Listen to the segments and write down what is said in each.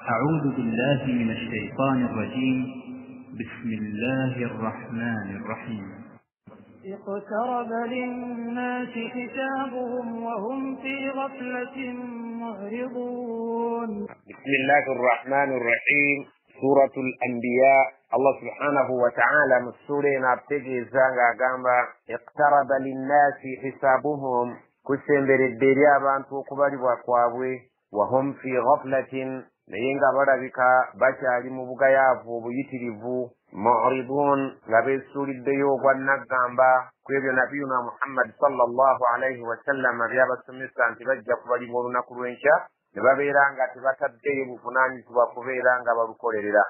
أعوذ بالله من الشيطان الرجيم. بسم الله الرحمن الرحيم. اقترب للناس حسابهم وهم في غفلة معرضون. بسم الله الرحمن الرحيم. سورة الأنبياء. الله سبحانه وتعالى مسؤولين أبتجي زانغا غامبا اقترب للناس حسابهم كسنبر الدريا بانتو قبل وقوابي وهم في غفلة نينغا برابكا بشاري مبغيافو بيتريفو معرضون غبسول الديو والنغامبا كيبيو نبينا محمد صلى الله عليه وسلم بيابا سميسان تبجا قبل ورنا كروينشا نبابيرanga tibataddeyo buvunanyizibwa kubeeranga balukolerera.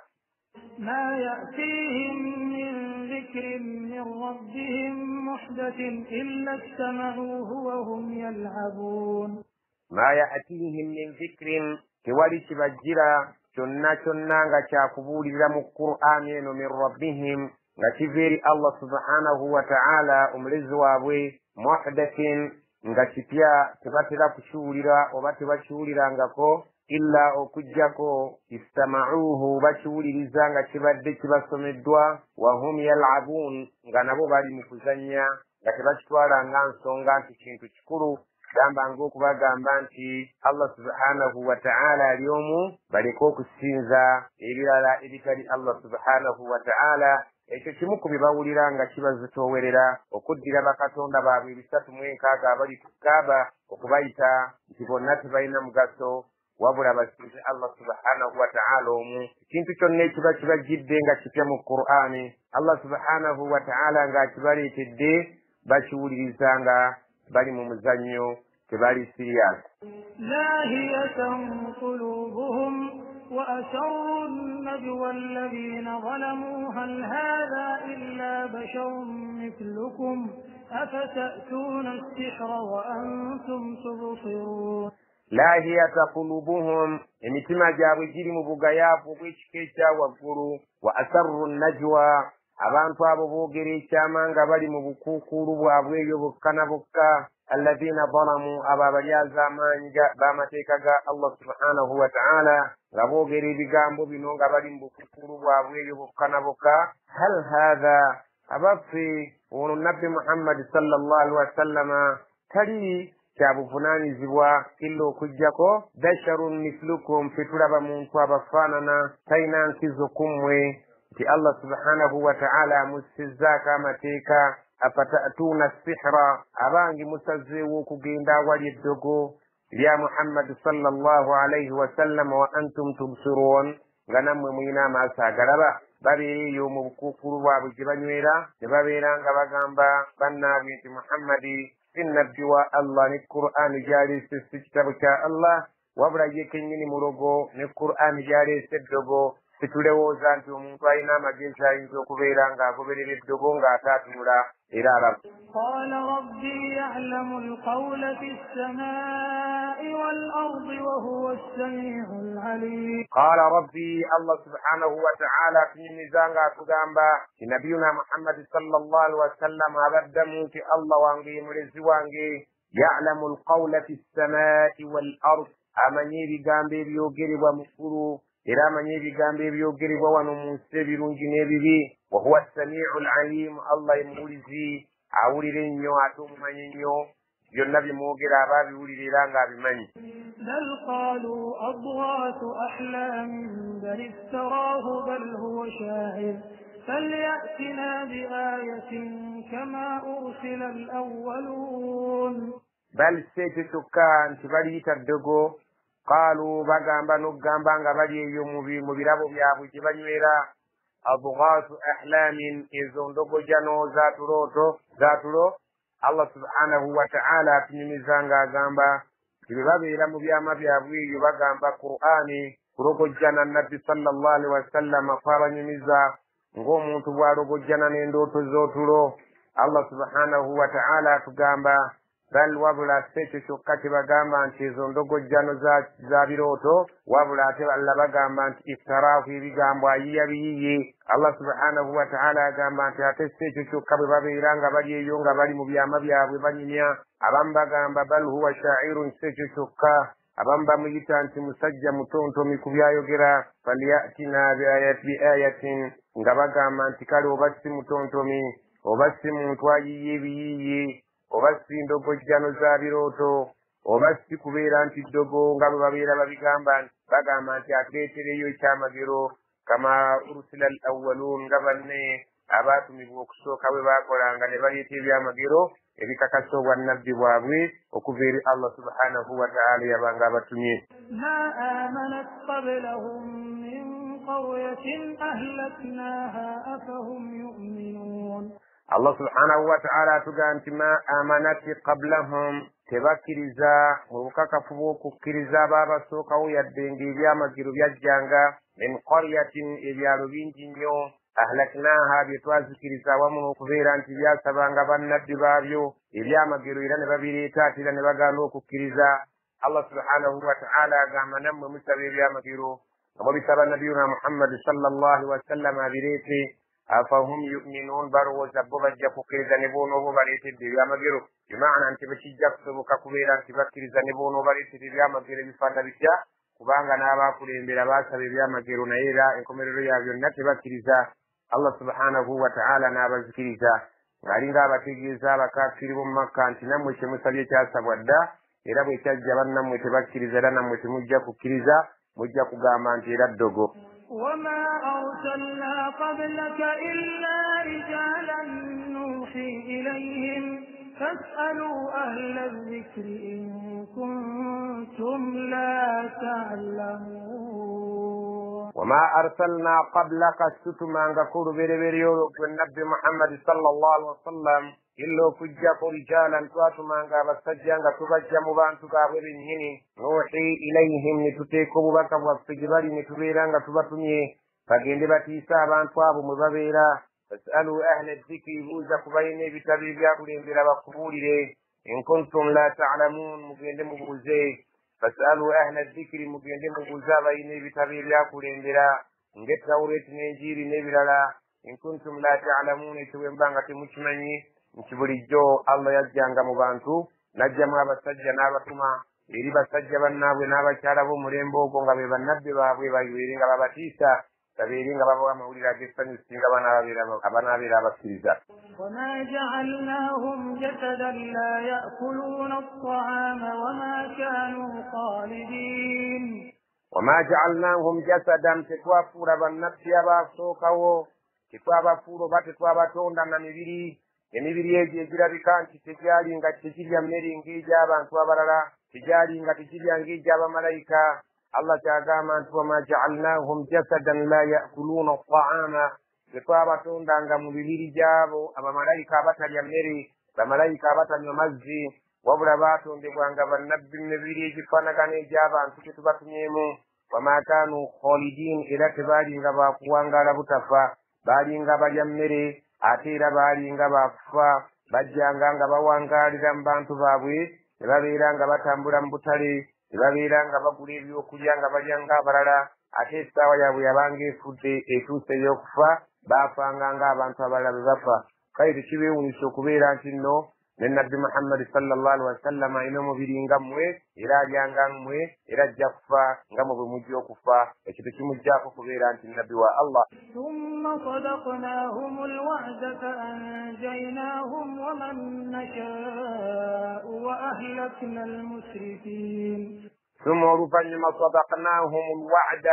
ما يأتيهم من ذكر من ربهم محدث إلا استمعوه وهم يلعبون. ما يأتيهم من ذكر tewali kibajjira kyonna kyonna nga kyakubuulirira mu Qur'ani eno min rabbihim nga kiva eri Allah subhanahu wa ta'ala omulezi waabwe muhdathin nga kipya tebatera kukiwulira oba tebakiwulirangako illa okujjako istama'uhu bakiwuliriza nga kibadde kibasomeddwa wa hum yal'abun nga nabo bali mu kuzannya nga tebakitwala nga nsonga nti kintu kikulu gamba ng'okubagamba nti Allah subhanahu wa ta'ala ali omu baleke okusinza ebirala ebitali Allah subhanahu wa ta'ala. Ekyo kimu ku bibawulira nga kibazitoowerera okuddira bakatonda baabwe 36 abali ku Kaaba okubayita nti bonna tebalina mugaso wabula basinze Allah subhanahu wa ta'ala omu. Ekintu kyonna ekiba kibajjidde nga kipya mu Qur'ani Allah subhanahu wa ta'ala ng'akibaleetedde bakiwuliriza nga bali mu muzannyo tebali siriyaasi. لاهية قلوبهم وأسروا النجوى الذين ظلموا هل هذا إلا بشر مثلكم أفتأتون السحر وأنتم تبصرون. لاهية قلوبهم emitima gyabwe giri mu bugayaavu bw'ekika ekyawaggulu wa asarru najwa abantu abo boogera ekyama nga bali mu bukuukulu bwabwe ebyo bokka na bokka alladhina zalamu abo abalyaza amaanyi b'amateeka ga Allah subhanahu wa ta'ala nga boogera ebigambo bino nga bali mu bukuukulu bwabwe ebyo bokka na bokka. hal hadha abaffe ono nabbi Muhammad sallallahu alaihi wasallama tali kyabuvunaanyizibwa illa okujjako basharun mislukum fetulaba muntu abafaanana talina nkizo kummwe nti Allah subhanahu wa ta'ala amusizzaako amateeka afata'tuuna sihra abangi musazeewo okugenda awali eddogo lya Muhammad sallallahu alaihi wasallam wa antum tubsiruun nga nammwe mulina amaaso agalaba. babeera eyo mu bukuukulu bwabwe gye banywera ne babeera nga bagamba bannaabwe nti Muhammadi si nabbi wa Allah ne Qur'ani gyaleese si kitabo kya Allah wabula ye kennyini mulogo ne Qur'ani gyaleese eddogo. Situlowooza nti omuntu alina amagezi ayinza okubeera ng'agoberera eddogo ng'ataatunula era alaba. قال ربي يعلم القول في السماء والأرض وهو السميع العليم. قال ربي الله سبحانه وتعالى كنيمزانغا كugamba نبينا محمد صلى الله عليه وسلم أبدمت الله وانجي ملزي وانجي يعلم القول في السماء والأرض أمني بجانبي بيوجري ومفرو era amanyi ebigambo ebyogerebwa wano mu nsi ebirungi n'ebibi. wa huwa as-sami'u al-alim Allah emuwulizi awulira ennyo ate omumanyi ennyo byonna bimwogera aba abiwulira era ng'abimanyi. بل قالوا أضغاث أحلام بل افتراه بل هو شاعر فليأتنا بآية كما أرسل الأولون. بل سيتسكان تباليت الدقو قالوا bagamba n'okugamba nga bali eyo mu birabo byabwe gye banywera adghaasu ahlamin ezo ndogojano zaatulo Allah subhanahu wa ta'ala atunyumiza ng'agamba bwe babeera mu byama byabwe eyo bagamba Qur'ani kulogojjana nabbi sallallahu alaihi wasallam kwabanyumiza ng'omuntu bw'alogojjana n'endooto z'otulo. Allah subhanahu wa ta'ala atugamba bal wabula sekyo kyokka tebagamba nti ezo ndogojjano za birooto wabula ate balla bagamba nti iftaraahu ebigambo ayiyabiyiye. Allah subhanahu wa ta'ala agamba nti ate sekyo kyokka bwe babeera nga bali eyo nga bali mu byama byabwe banyumya abamu bagamba bal huwa sha'irun sekyo kyokka abamu bamuyita nti musajja mutontomi ku byayogera falyatina biayatin nga bagamba nti kale oba si mutontomi oba si muntu ayiye ebiyiiye oba si ndogojjano za birooto oba si kubeera nti ddogo nga bwe babeera bagamba nti atuleetereyo ekyamagero kama ursila al awwaluun nga banne abaatumibwa okusooka bwe baakolanga ne baleeta ebyamagero ebikakasa obwannabbi bwabwe okuva eri Allah subhanahu wa ta'ala yabanga abatumye. ma amanat qablahum min qaryatin ahlaknaha afahum yu'minun. Allah subhanahu wa ta'ala atugamba nti ma amanat qablahum tebakkiriza mu bukakafu bw'okukkiriza abaabasookawo yadde ng'ebyamagero byajjanga min qaryatin ebyalo bingi nnyo ahlaknaha bye twazikiriza awamu n'okubeera nti byasabanga bannabbi baabyo ebyamagero era ne babireeta ate era ne bagaana okukkiriza. Allah subhanahu wa ta'ala agamba nammwe musaba ebyamagero nga mubisaba nabiyuna Muhammad sallallahu alaihi wasallam abireete afahum yu'minun balowooza bo bajja kukkiriza ne boonooba baleetedde ebyamagero bimaana nti bekijja kusoboka kubeera nti bakkiriza ne boonooba baleetedde ebyamagero ebifaana bitya kubanga n'abaakulembera baasaba ebyamagero naye era enkomerero ya byonna tebakkiriza. Allah subhanahu wa ta'ala n'abazikiriza ng'alinga abategeeza abakaafiri b'omu Makka nti nammwe kyemusabye kyasabwa dda era bwe kyajja bannammwe tebakkiriza era nammwe temujja kukkiriza mujja kugamba nti era ddogo. وما أرسلنا قبلك إلا رجالا نوحي إليهم فاسألوا أهل الذكر إن كنتم لا تعلمون. وما أرسلنا قبلك ستما نقول بريبريو النبي محمد صلى الله عليه وسلم إلا كجاك رجالا تواتما نقابسجان تبجم بانتك أبرنهن نوحي إليهم نتتيكم بك وفجبال نتبيران تبتنيه فقند باتيسا بانتواب مبابيرا فاسألوا أهل الذكر بوزك بيني بتبيب يقولين بلا بقبول إن كنتم لا تعلمون مقند مبوزي فاسألوا أهل الذكر مقند مبوزا بيني بتبيب يقولين بلا نجد توريت نيجيري نبلا إن كنتم لا تعلمون توين بانغة مجمعني nti bulijjo Allah yajjanga mu bantu najjamu abasajja n'abatuma eri basajja bannaabwe n'abakyala b'omulembe ogwo nga be bannabbi baabwe babeere nga babatiisa babeere nga babawa amawulire ag'essanyu singa abanaabeera abakkiriza. وما جعلناهم جسدا لا يأكلون الطعام وما كانوا خالدين. وما جعلناهم جسدا tetwafuula bannabbi abaasookawo tetwabafuula oba tetwabatonda na mibiri emibiri egyo egirabika nti tegyali nga tekirya mmere ng'egy'abantu abalala tegyali nga tekirya ng'egy'abamalayika. Allah kyagamba nti wama ja'alnahum jasadan la ya'kuluuna at-ta'ama tetwabatondanga mu mibiri gyabo abamalayika abatalya mmere bamalayika abatanywa mazzi wabula baatondebwanga bannabbi mu mibiri egifaanagana egy'abantu tetubatumyemu. wama kaanu khalidin era tebaalinga baakuwangaala butafa baalinga balya mmere ate era baalinga baakufa bajjanga nga bawangaalira mu bantu baabwe ne babeera nga batambula mu butale ne babeera nga bagula ebyokulya nga balya ng'abalala ate essaawa yaabwe yabanga efudde etuuse ey'okufa baafanga ng'abantu abalala bwe bafa. kale tekibeewunyisa okubeera nti nno ne nabbi Muhammad sallallahu alaihi wasallam alina omubiri nga mmwe era alya nga mmwe era ajja kufa nga mmwe bwe mujja okufa. ekyo tekimuggyako kubeera nti nabbi wa Allah. ثم صدقناهم الوعد فأنجيناهم ومن نشاء وأهلكنا المسرفين. ثم oluvannyuma صدقناهم الوعد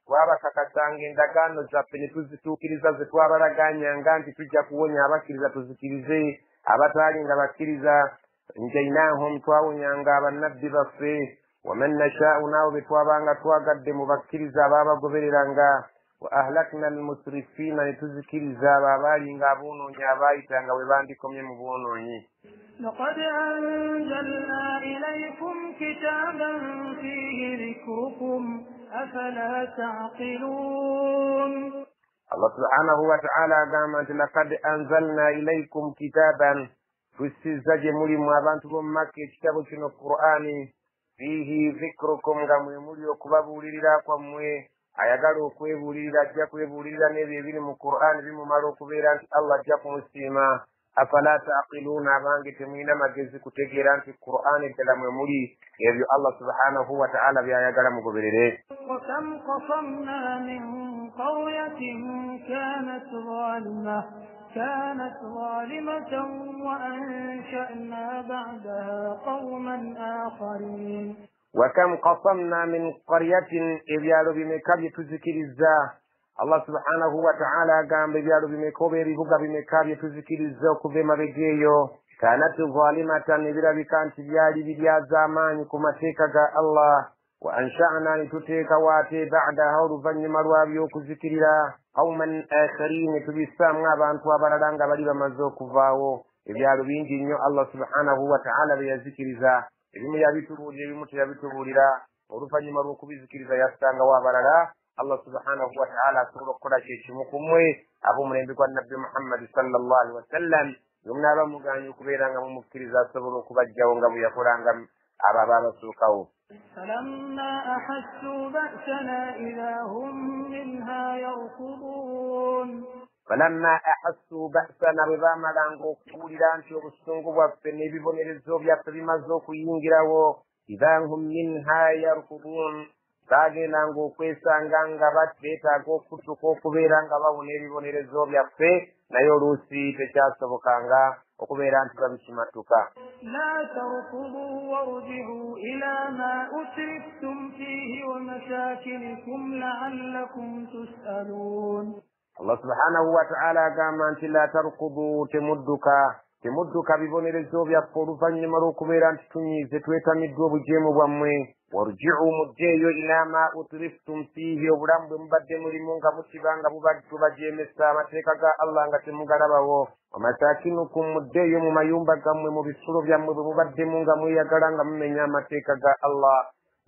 twabakakasanga endagaano zaffe ne tuzituukiriza ze twabalaganyanga nti tujja kuwonya abakkiriza tuzikirize abataali nga bakkiriza. njainahum twawonyanga abannabbi baffe waman nashaa'u naawe be twabanga twagadde mu bakkiriza abaabagobereranga wa ahlakna almusrifiina ne tuzikiriza abo abaalinga aboonoonyi abaayitanga bwe bandikomye mu bwonoonyi. لقد أنزلنا إليكم كتابا فيه ذكركم أفلا تعقلون. Allah subhanahu wa ta'ala agamba nti laqad anzalna ilaykum kitaban tussizza gye mulimu abantu b'omu Makka ekitabo kino Qur'ani fiihi dhikrukum nga mwe muli okubabuulirira kwammwe ayagala okwebuulirira ajja kwebuulirira n'ebyo ebiri mu Qur'ani bimumala okubeera nti Allah ajja kumusiima afala taqiluna abange temwina magezi kutegeera nti Qur'ani ddala mwe muli ebyo Allah subhanahu wa ta'ala byayagala mugoberere. وكم قصمنا من قرية كانت ظالمة وأنشأنا بعدها قوما آخرين. وكم قصمنا من قرية إبيالو بمكاب تذكر الزاه Allah subhanahu wa ta'ala agamba ebyalo bimeka ebibuga bimeka byetuzikirizza okuva emabegeeyo kanat zalimatan ebirabika nti byali biryaza amaanyi ku mateeka ga Allah wa ansha'na nituteekawo ate ba'daha oluvannyuma lwabyo okuzikirira qauman akharin tubisaamu abantu abalala nga bali bamaze okuvaawo. Ebyalo bingi nnyo Allah subhanahu wa ta'ala bye yazikiriza, ebimu yabitubuulira ebimu teyabitubuulira. Oluvannyuma lw'okubizikiriza yassangawo abalala Allah subhanahu wa ta'ala asobola okukola kyekimu ku mmwe ab'omulembe gwa Nabbi Muhammad sallallahu alaihi wasallam yomuna abamuganye okubeera nga mumukkiriza asobola okubajjawo nga bwe yakolanga abo ababasookawo. فلما أحسوا بأسنا إذا هم منها يركضون. فلما أحسوا بأسنا bwe baamalanga okuwulira nti obusungu bwaffe n'ebibonerezo byaffe bimaze okuyingirawo idha hum minha yarkudun bagendanga okwesanga nga beetaaga okutuka okubeera nga babona ebibonerezo byaffe naye oluusi tekyasobokanga okubeera nti babikimatuka. لا تركضوا وارجعوا إلى ما أترفتم فيه ومشاكلكم لعلكم تسألون. Allah subhanahu wa ta'ala agamba nti la tarkudu temudduka bibonerezo byaffe oluvannyuma lw'okubeera nti tunyiize twetamiddwa obujeemu bwammwe. warji'u muddeeyo ila ma utriftum fihi obulamu bwe mubadde mulimu nga mukiba nga tubajeemesa amateeka ga Allah nga temugalabawo. wamasakinukum muddeeyo mu mayumba gammwe mu bisulo byammwe bwe mubaddemu nga mweyagala nga mumenya amateeka ga Allah.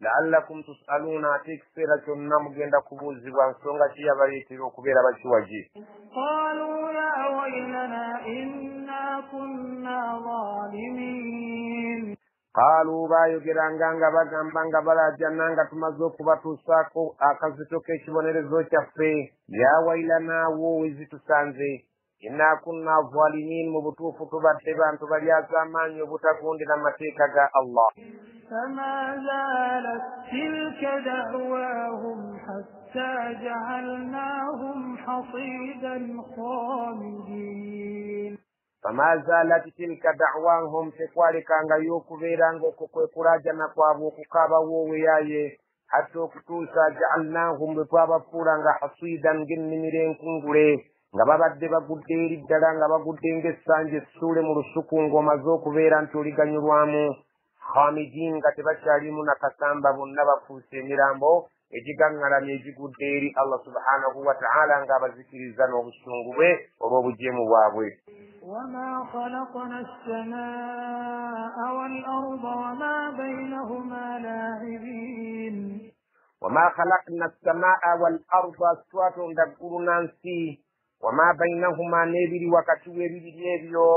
la'allakum tus'aluna ate ekiseera kyonna mugenda kubuuzibwa nsonga ki yabaleetera okubeera bakiwagi. قالوا يا ويلنا إنا كنا ظالمين. Qaalu baayogeranga nga bagamba nga balajana nga tumaze okubatuusaako akazito k'ekibonerezo kyaffe ya wailana wo wezitusanze inna kunna zalimin mu butuufu tubadde bantu balyaza amaanyi obutagondera amateeka ga Allah. فما زالت تلك دعواهم حتى جعلناهم حصيدا خامدين. فما زالت تلك دعواهم tekwalekanga y'okubeeranga okwo kwe kulaajana kwabwe okukaaba weeyaye hatta okutuusa ja'alnahum bwe twabafuula nga hasiidan ng'ennimiro enkungule nga babadde bagudde eri ddala nga bagudde ng'essanja essuule mu lusuku ng'omaze okubeera nti oliganyulwamu hamidin nga tebakyalimu nakasamba bonna bafuuse emirambo egigaŋŋalamye egigudde eri Allah subhanahu wa ta'ala ng'abazikiriza n'obusungu bwe olw'obujeemu bwabwe. وما خلقنا السماء والأرض وما بينهما لاعبين. وما خلقنا السماء والأرض أصوات دقرنا نسي وما بينهما نبري وكتوى ببريبيو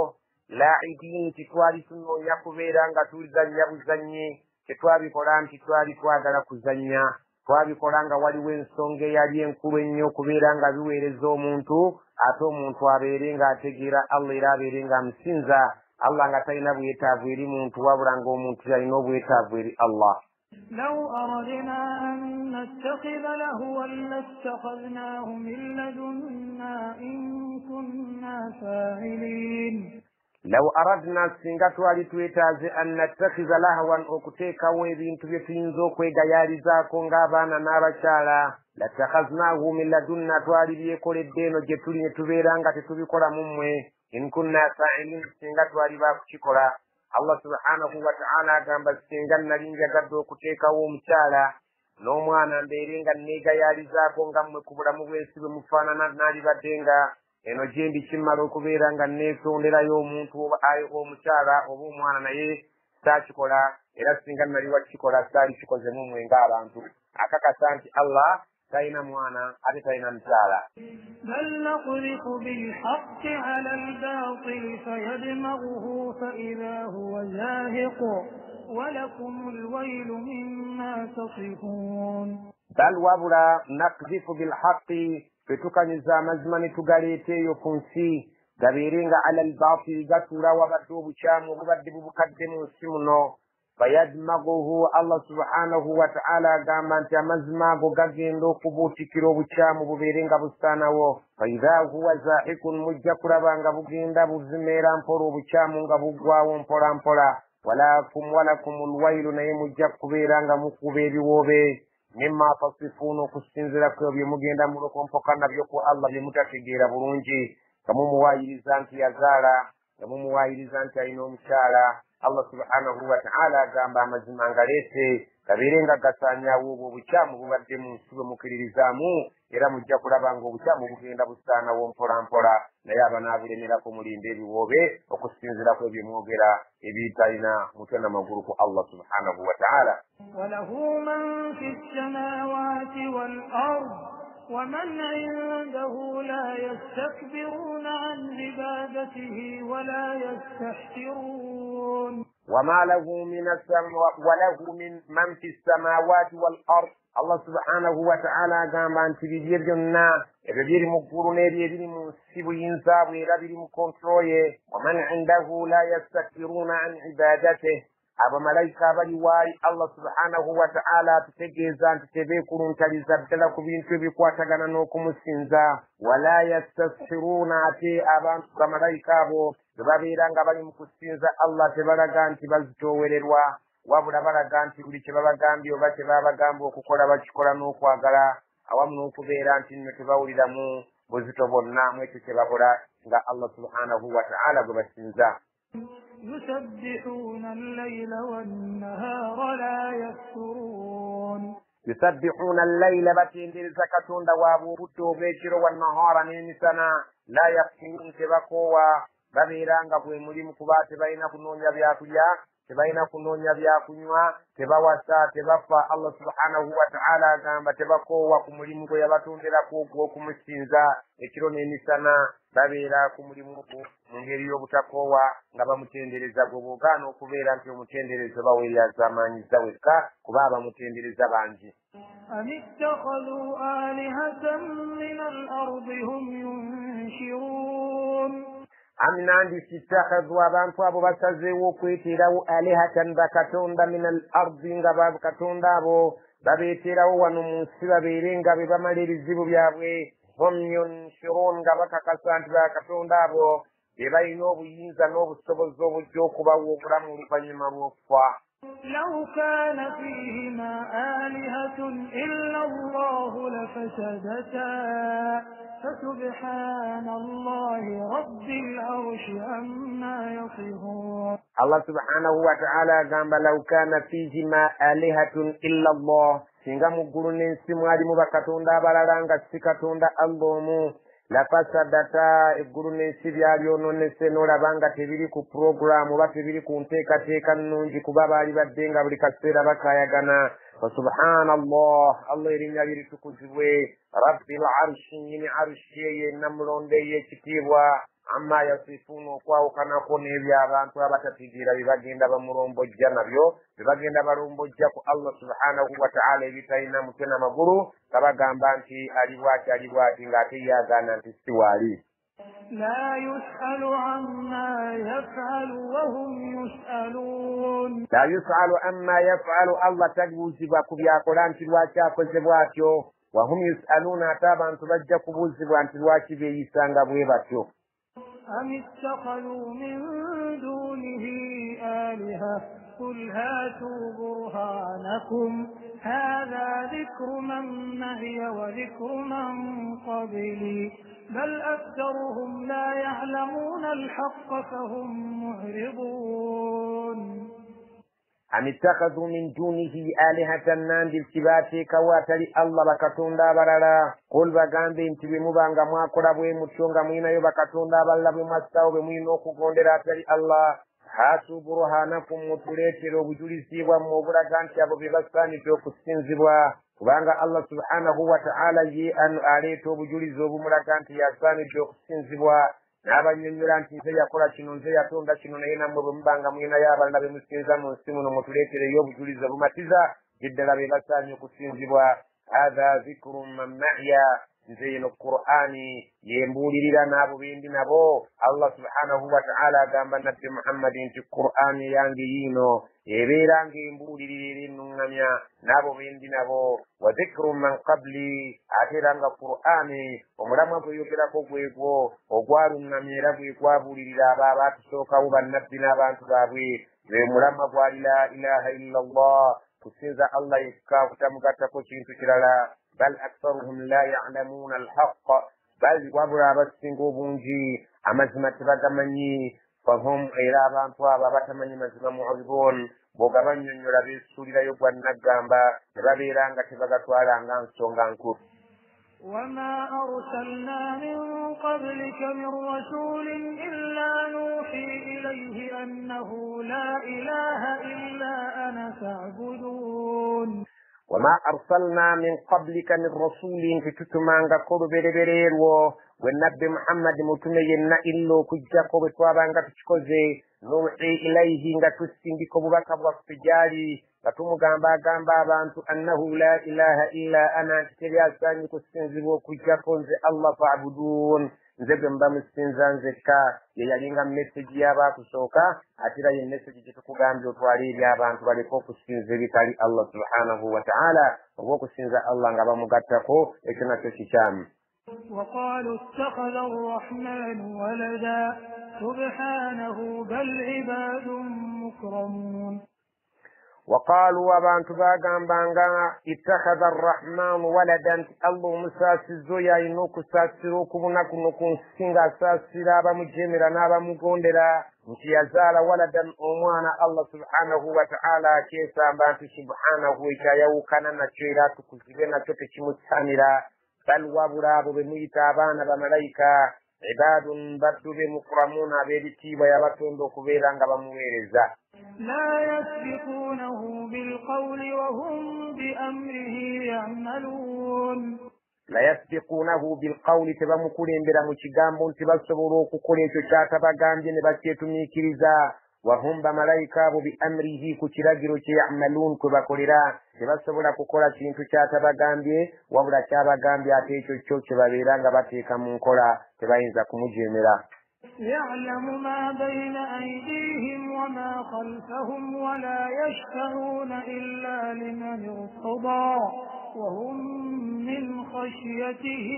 لاعبين تتوالي سنو يكوبيرا نغتوزانيا بزاني تتوالي قرآن تتوالي توادنا كزانيا twabikola nga waliwo ensonga eyali enkulu ennyo okubeera nga biweereza omuntu ate omuntu abeere ng'ategeera Allah era abeere ng'amusinza Allah nga talina bwetaavu eri muntu wabula ng'omuntu yalina obwetaavu eri Allah. لو أردنا أن نتخذ لهوا لاتخذناه من لدنا إن كنا فاعلين. لو أردنا سنغتوالي تويتاز أن نتخذ لهوا أكتيكا ويبين تبيتينزو كويغاياريزاكو ng'abaana n'abakyala لاتخذناه من لدنا twali byekola eddeeno gye tuli ne tubeera nga tetubikola mu mmwe in kunna fa'ilin singa twali bakukikola. Allah subhanahu wa ta'ala agamba singa nali njagadde okuteekawo omukyala n'omwana mbeere nga neegayaalizaako nga mmwe ku bulamu bw'ensi bwe mufaanana naalibadde nga eno gye ndi kimmala okubeera nga neesonderayo omuntu omukyala oba omwana naye saakikola era singa nali wakikola saali kikozemu mmwe ng'abantu. Akakasa nti Allah talina mwana ate talina mukyala. بل نقذف بالحق على الباطل فيدمغه فإذا هو زاهق ولكم الويل مما تصفون. بل وابلا نقذف بالحق fetukanyiza amazima ne tugaleeta eyo ku nsi gabirenga ala albatil gatura wabadde obukyamu obubadde bubukadde mu nsi muno fayadmaguhu Allah subhanahu wa ta'ala agamba nti amazima ago gagenda okubuutikira obukyamu bubeerenga busaanawo faidha huwa zaahikun mujja kulaba nga bugenda buzimeera mpola obukyamu nga buggwawo mpola mpola walakum alwailu naye mujja kubeera nga mukuba ebiwoobe mimma tasifuuna okusinziira ku bye mugenda mulokompoka nabyo ku Allah bye mutategeera bulungi nga mumuwaayiriza nti yazaala nga mumuwaayiriza nti alina omukyala Allah subhanahu wa ta'ala agamba amazima ngaleese gabeerenga gasaanyaawo obwo obukyamu bubadde mu nsi bwe mukiririzaamu era mujja kulaba nga obukyamu bugenda busaanawo mpola mpola naye abanaabulemerako mulinda ebiwoobe okusinziira ku ebyo mwogera ebitalina mutwe n'amagulu ku Allah subhanahu wa ta'ala. walahu man fi ssamawati wal ard ومن عنده لا يستكبرون عن عبادته ولا يستحسرون وما له من في السماوات والأرض Allah subhanahu wa ta'ala agamba nti bibye byonna ebyo biri mu ggulu n'ebyo ebiri mu nsi buyinza bwe era biri mu kontrol ye waman indahu la yastakbiruna an ibadatihi abamalayika abali waali Allah subhanahu wa ta'ala atutegeeza nti tebeekuluntaliza ddala ku bintu ebikwatagana n'okumusinza wala yastasfiruuna ate abantu bamalayika abo bwe babeera nga bali mu kusinza Allah tebalaga nti bazitoowererwa wabula balaga nti buli kye babagambye oba kye babagamba okukola bakikola n'okwagala awamu n'okubeera nti nno tebawuliramu buzito bonna mu ekyo kye bakola nga Allah subhanahu wa ta'ala gwe basinza. يسبحون الليل والنهار لا يفترون يسبحون الليل بتندرز كتوندا وابوتو بيشرو والنهار نيمسنا لا يفترون تبقوا babiranga bwe mulimu kuba tebalina kunoonya byakulya tebalina kunoonya byakunywa tebawasa tebafa Allah subhanahu wa ta'ala agamba tebakoowa ku mulimu gwe yabatonderako ogw'okumusinza ekiro n'emisana babeera ku mulimu mu ngeri y'obutakoowa nga bamutendereza gwe boogaana okubeera nti omutenderezo baweeryazaamaanyiza wekka kuba abamutendereza bangi. أم اتخذوا آلهة من الأرض هم ينشرون aminandisi ittakhadhu abantu abo basazeewo okweteerawo alihatan bakatonda min al ardi nga bakatonda abo babeeterawo wano mu nsi babeere nga be bamala ebizibu byabwe hum yunshirun nga bakakasa nti bakatonda abo be balina obuyinza n'obusobozi obujja okubawa obulamu oluvannyuma lw'okufa. لو كان فيهما آلهة إلا الله لفسدتا فسبحان الله رب العرش عما يصفون. الله سبحانه وتعالى قال لو كان فيهما آلهة إلا الله singa mu ggulu n'ensi mwalimu bakatonda abalala nga si katonda Allah omu lafasadata eggulu n'ensi byalyonoonese n'olaba nga tebiri ku puroguramu oba tebiri ku nteekateeka nnungi kuba baali badde nga buli kaseera bakaayagana. Subhanallah, Allah erinnya liritukuzibwe rabbil arshi nyini arshi yenna mulonde y'ekitiibwa amma yasifuuna okwawukanako n'ebyo abantu abatategeera bye bagenda bamulombojja nabyo bye bagenda balombojja ku Allah subhanahu wa ta'ala ebitalina mutwe n'amagulu nga bagamba nti ali bwati ng'ate yaagaana nti si waali. لا يسأل عما يفعل وهم يسألون. لا يسأل عما يفعل الله تجوزبwa ku byakola nti lwaki akoze bw'atyo wahum yusaluuna ate abantu bajja kubuuzibwa nti lwaki beeyisanga bwe batyo. أم اتخذوا من دونه آلهة قل هاتوا برهانكم هذا ذكر من معي وذكر من قبلي بل أكثرهم لا يعلمون الحق فهم معرضون. أم اتخذوا من دونه آلهة ناندي الكباتي كواتري الله بكتوندا برلا قل بغامبي انت بمبانغا مواكولا بويمتشونغا مينا يبكتوندا بلا بمستاو بمينوكو غوندراتري الله hatu burhanakum mutuleetera obujulizi bwammwe obulaga nti abo be basaanidde okusinzibwa kubanga Allah subhanahu wa ta'ala ye aleeta obujulizi obumulaga nti yasaanidde okusinzibwa n'abannyonnyola nti nze yakola kino nze yatonda kino naye nammwe bwe mubanga mulinayo abalala be musinza mu nsi muno mutuleetereyo obujulizi obumatiza ddala be basaanye okusinzibwa. Hadha zikrun man ma'iya nze eno Qur'ani yembulirira n'abo bendi nabo. Allah subhanahu wa ta'ala agamba nabbi Muhammad nti Qur'ani yange yino ebeera ng'embulirira ennuŋŋamya n'abo bendi nabo. Wa dhikru man qabli, ate era nga Qur'ani omulamwa gweyogerako gwegwo ogwaluŋŋamya era gwe gwabulirira abo abaatusookawo bannabbi n'abantu baabwe. Gwe mulamwa gwa la ilaha illa Allah, kusinza Allah yekka, kutamugattako kintu kirala. Bal aktharuhum la ya'lamuna al-haqq, bal wabula abasinga obungi amazima tebagamanyi. Fahum, era abantu abo abatamanyi mazima mu'ridun, bw'ogabannyonnyola beesuulirayo gwa naggamba ne babeera nga tebagatwala nga nsonga nkulu. وما أرسلنا من قبلك من رسول إلا نوحي إليه أنه لا إله إلا أنا فاعبدون. وما أرسلنا من قبلك من رسول فتتمانغا كورو بريريرو والنبي محمد متمينا إلو كجاكو بتوابانغا تشكوزي نوحي إليه nga tusindika obubaka bwaffe gyali nga tumugamba abantu annahu la ilaha illa ana, kiteri asaanyi kusinzibwa okujjako nze Allah fa'budun, nze gwe mba musinza nzekka. Ye yalinga message y'abaakusooka, ate era ye message gye tukugambye otwale eri abantu baleke okusinza ebitali Allah subhanahu wa ta'ala, oba okusinza Allah nga bamugattako, ekyo nakyo kikyamu. وقالوا اتخذ الرحمن ولدا سبحانه بل عباد مكرمون. وقالوا abantu bagambanga ittakhadha arrahman waladan, Allah omusaasizo yalina okusaasira okubuna kuno ku nsi ng'asaasira abamujemera n'abamugondera, nti yazaala waladan omwana. Allah subhanahu wa ta'ala akyesamba nti subhanahu, ekyayawukana nakyo era atukuzibwe nakyo tekimusanira. Bal wabula abo be muyita abaana bamalayika ibadun baddu be mukramuna, ab'ebitiibwa yabatonda okubeera nga bamuweereza. لا يسبقونه بالقول وهم بأمره يعملون. لا يسبقونه بالقول, tebamukulembera mu kigambo nti basobola okukola ekyo kyatabagambye ne bakyetumiikiriza. Wahum, bamalayika abo bi amrihi, ku kiragiro kye ya'maluun, kwe bakolera. Tebasobola kukola kintu kyatabagambye wabula kyabagambye ate ekyo kyo kye babeera nga bateeka mu nkola, tebayinza kumujeemera. يعلم ما بين أيديهم وما خلفهم ولا يشفعون إلا لمن ارتضى وهم من خشيته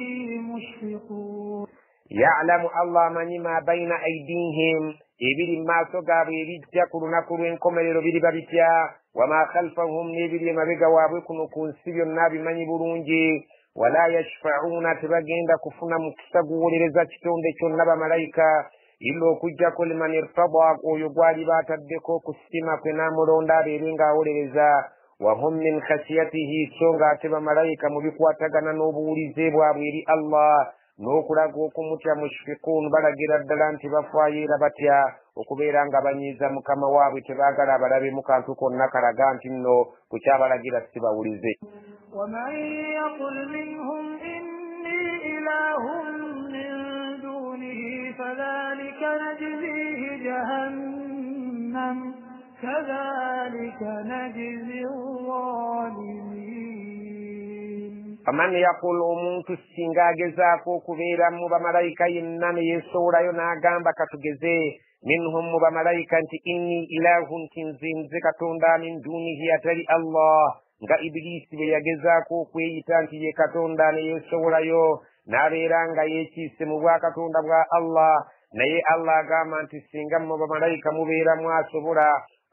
مشفقون. يعلم الله من ما بين أيديهم, ebiri maaso gaabwe ebijja ku lunaku lw'enkomerero biriba bitya. Wama khalfahum, n'ebiri emabega waabwe kuno ku nsi byonna bimanyi bulungi. Wala yashfa'una, tebagenda kufuna mukisa guwolereza kitonde kyonna bamalayika, illa okujjako liman irtada, oyo gwali baataddeko kusima kwe n'amulonda abeere ng'awolereza. Wahum min khasiyatihi, so nga ate bamalayika mu bikwatagana n'obuwulize bwabwe eri Allah n'okulaga okumutya mushfiqun, balagira ddala nti bafaayo era batya okubeera nga banyiiza mukama waabwe, tebaagala abalabe mu kantu konna kalaga nti nno ku kyabalagira si bawulize. ومن يقل منهم إني إله من دونه فذلك نجزيه جهنم كذلك نجزي الظالمين. فمن يقول omuntu singa agezaako okubeera mu bamalayika yenna ne yeesowolayo n'agamba katugeze minhum mu bamalayika nti inni ilahun, nti nze katonda min dunihi atali Allah, nga Ibilisi bwe yagezaako okweyita nti ye katonda ne yeesowolayo n'abeera nga yeekiise mu bwakatonda bwa Allah, naye Allah agamba nti singa mu bamalayika mubeeramu asobola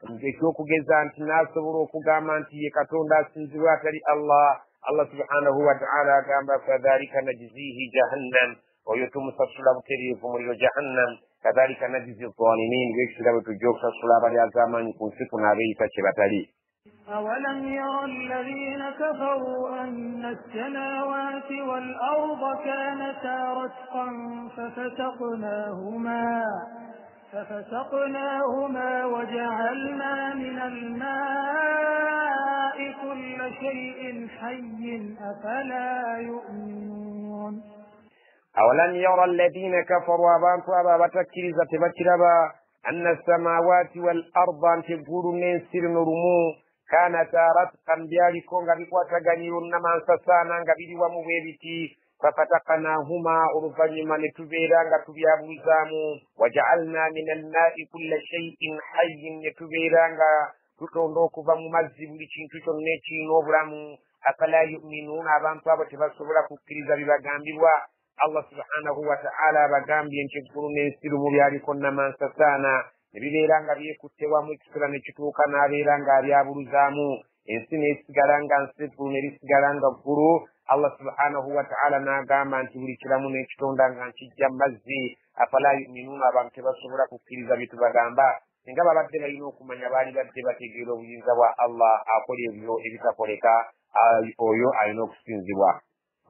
ekyokugeza nti n'asobola okugamba nti ye katonda asinzibwa atali Allah, Allah subhanahu wa ta'ala agamba fadhalika najzihi jahannam, oyo tumusasula butereevu muliro jahannam, kadhalika najzi zalimin, bwekitira bwe tujja okusasula abali az'amaanyi ku nsi kuno abeeyita kye batali. أولم ير الذين كفروا أن السماوات والأرض كانتا رتقا ففتقناهما وجعلنا من الماء كل شيء حي أفلا يؤمنون. أولم ير الذين كفروا أبا بتكريزة تبكربا أن السماوات والأرض تقول من سر نرمو كانتا رتقا byalikonga bikwataganiro namansasaana nga biri wamu bwe biti ففتقناهما oluvannyuma ne tubeera nga tubyabuzaamu waja'alna min al-ma'i kulla shay'in hayyin ne tubeera nga tutonda okuva mu mazzi buli kintu kyonna ekirina obulamu afala yu'minuuna abantu abo tebasobola kukkiriza bibagambibwa Allah subhanahu wa ta'ala abagambye nti eggulu n'ensi lumu byaliko namansasaana ne bibeera nga byekutte wamu ekisula ne kituuka n'abeera nga abyabuluzaamu ensi n'esigala nga nsi eggulu ne lisigala nga ggulu Allah subhanahu wa ta'ala n'agamba nti buli kiramu n'ekitonda nga nkijja mu mazzi afala yu'minuuna abantu tebasobola kukkiriza bye tubagamba singa babadde balina okumanya baali badde bategeera obuyinza bwa Allah akola ebyo ebitakoleka oyo alina okusinzibwa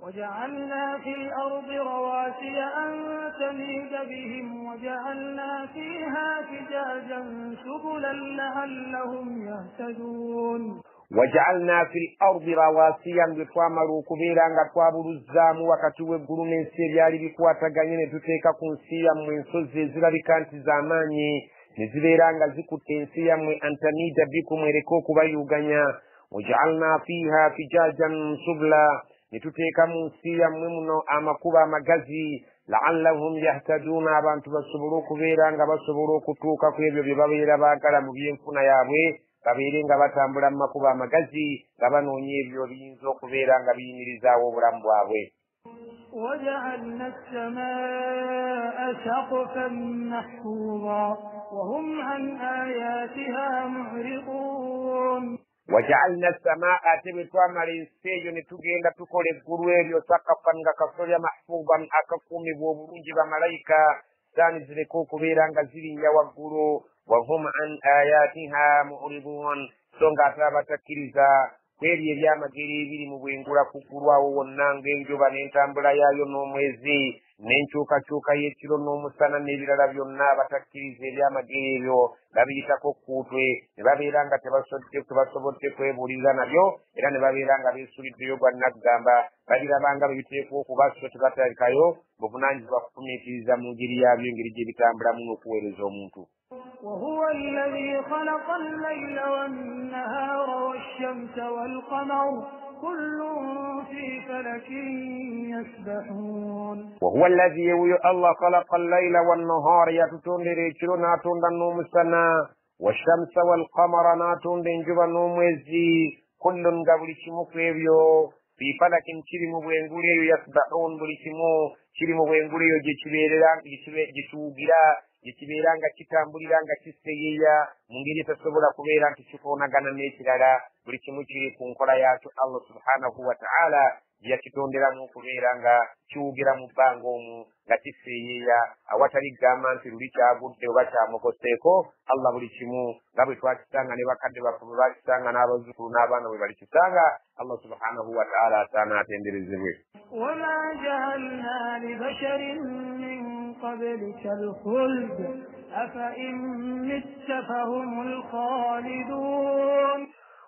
وجعلنا في الأرض رواسي أن تميد بهم وجعلنا فيها فجاجا سبلا لعلهم يهتدون وجعلنا في الأرض رواسي بتوامروا كبيرا غتوابر الزام وكتوى القرون سيريالي بكواتغاني نتوتيكا كنسيا من سوزي زلالكانت زاماني نزبيرا غزيكوتنسيا من أنتميد بكم وركوكو بايوغانيا وجعلنا فيها فجاجا سبلا nituteeka mu nsi yammwe muno amakuba amagazi la'allahum yahtaduna abantu basobole okubeera nga basobola okutuuka ku ebyo bye babeera baagala mu byenfuna yaabwe babeere nga batambula mu makuba amagazi nga banoonya ebyo biyinza okubeera nga biyimirizaawo obulamu bwabwe وجعلنا السماء سقفا محفوظا وهم عن آياتها معرضون وجعلنا السماء تبتوامر السيجو نتوغيندا تكولي الغرويريو سقفا كسوليا محفوظا أكاكومي بوبرونجي بملايكا ساني زريكو كبيرا غزيرين يوغورو وهم عن آياتها معرضون سونغا تابتا كيريزا kweri ebyamageri ebiri mu bwengula kukulwawo wonna ng'enjuba n'entambula yaayo n'omwezi n'enkyukakyuka y'ekiro n'omusana n'ebirala byonna batakkiriza ebyamageri ebyo babiyitako kuutwe ne babeera nga tebasobodde kwebuuliriza nabyo era ne babeera nga beesuliddeyo gwa naggamba babirabanga bwe biteekwa okuba so tebatalikayo buvunaanyizibwa kufumiitiriza mu ngeri yaabyo engeri gye bitambulamu n'okuweereza omuntu وهو الذي خلق الليل والنهار والشمس والقمر كل في فلك يسبحون وهو الذي الله خلق الليل والنهار يتتندر يشلو ناتون دنوم السنة والشمس والقمر ناتون دنجب النوم وزي كل قبل شمو فيبيو في فلك شرم بوينغوليو يسبحون بلشمو شرم بوينغوليو جسوغيرا kibeera nga kitambulira nga kiseeyeeya mu ngeri etasobola kubeera nti kikoonagana n'ekirala buli kimu kiri ku nkola yaakyo Allah subhanahu wa ta'ala yakitonderamu okubeera nga kiwugira mu bbanga omu nga kiseeyeeya awatali gamba nti luli kyagudde oba kyamukoseeko Allah buli kimu nga bwe twakisanga ne bakadde baffe bwe bakisanga n'abazzukulu n'abaana bwe balikisanga Allah subhanahu wa ta'ala asaana atenderezebwe وما جعلنا لبشر من قبلك الخلد أفإن مت فهم الخالدون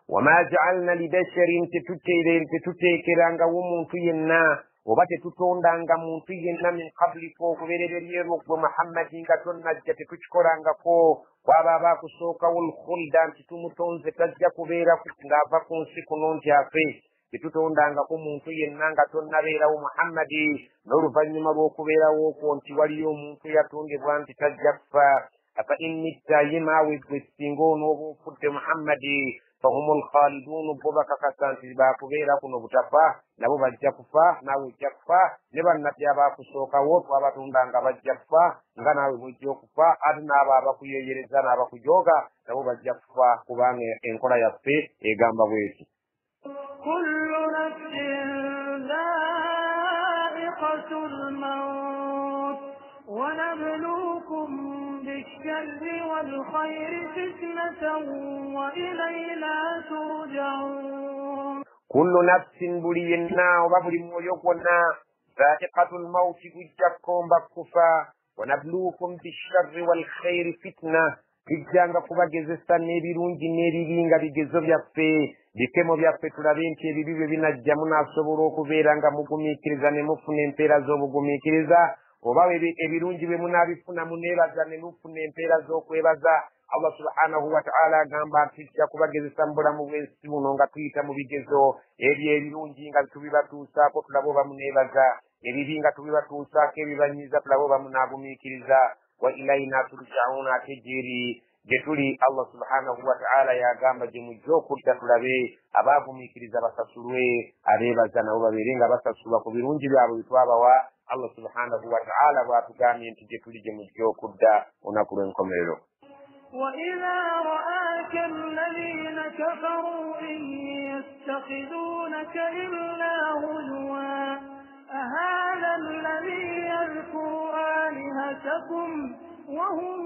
وما جعلنا لبشر تتكيرanga وmuntu yenna oba tetutondanga muntu yenna min qabliko okubereberyeru gwe Muhammadi nga tonnajja tetukikolangako kwaba abakusooka wulkhulda nti tumutonze tajja kubeera ng'ava ku nsi kuno nti afe tetutondangako muntu yenna nga tonnabeerawo Muhammadi n'oluvannyuma lw'okubeerawo okwo nti waliyo omuntu yatondebwa nti tajja kufa afa immitta yemaawe gwe singa onooba ofudde Muhammadi fahumul khalidun bo bakakasa nti baakubeera kuno butafa nabo bajja kufa naawe ojja kufa ne bannabbi abaakusookawo twabatondanga bajja kufa nga naawe bwojja okufa ate n'abo abakuyeeyereza n'abakujooga nabo bajja kufa kubanga enkola yaffe egamba bweti كل نفس ذائقة الموت ونبلوكم بالشر والخير فتنة وإلينا ترجعون كل نفس بلينا وببل مويقنا ذائقة الموت كجكم بكفا ونبلوكم بالشر والخير فتنة kijjanga kubagezesa n'ebirungi n'ebibi nga bigezo byaffe bikemo byaffe tulabe nti ebibi bwe binajja munaasobola okubeera nga mugumiikiriza ne mufuna empeera z'obugumiikiriza oba ebirungi bwe munaabifuna muneebaza ne mufuna empeera z'okwebaza Allah subhanahu wa ta'ala agamba nti tujja kubagezesa mu bulamu bw'ensi buno nga tuyita mu bigezo ebyo ebirungi nga tubibatuusaako tulabe oba muneebaza ebibi nga tubibatuusaako ebibanyiza tulabo bamunaagumiikiriza wa ilaina turjauna ate gyeri gye tuli Allah subhanahu wa ta'ala yagamba gye mujja okudda tulabe abaagumiikiriza basasulwe abeebaza nabo babeere nga basasulwa ku birungi byabwe bitwabawa Allah subhanahu wa ta'ala bw'atugambye nti gye tuli gye mujja okudda olunaku lw'enkomerero. وإذا رآك الذين كفروا إن يتخذونك إلا هزوا أهذا الذي يذكر آلهتكم وهم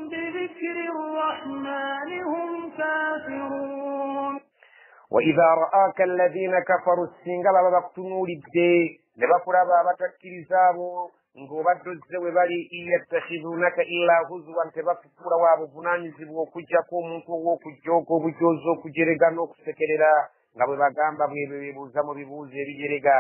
بذكر الرحمن هم كافرون. وإذا رآك الذين كفروا السنغل ببقتنوا لبدي لبقرا بابتكرزابو ngobadduze we bali yattakhidunaka illa huzwan tebakufura wabo bunanyizibwa okujjako omuntu ow'okujjooka obujoozi okujerega n'okusekerera nga bwe bagamba bwebebuuza mu bibuuzo ebijerega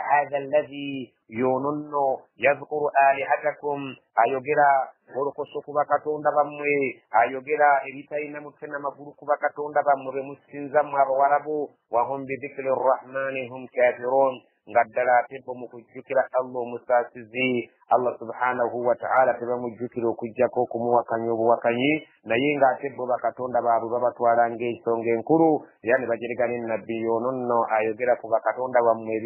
hadha alladhi yononno yazkuru alihatakum ayogera olokoso ku bakatonda bammwe ayogera ebitalina mutwe n'amagulu ku bakatonda bammwe bemusinza mu abawarabu wahum bidhikri rrahmani hum kafirun nga ddala ate bo mu kujjukira Allah omusaasizi Allah subhanahu wa ta'ala tebamujjukira okujjako okumuwakanya obuwakanyi naye ng'ate bo bakatonda baabwe babatwala ng'ensonga enkulu era ne bajeregana ennabbi ono nno ayogera ku bakatonda bammwe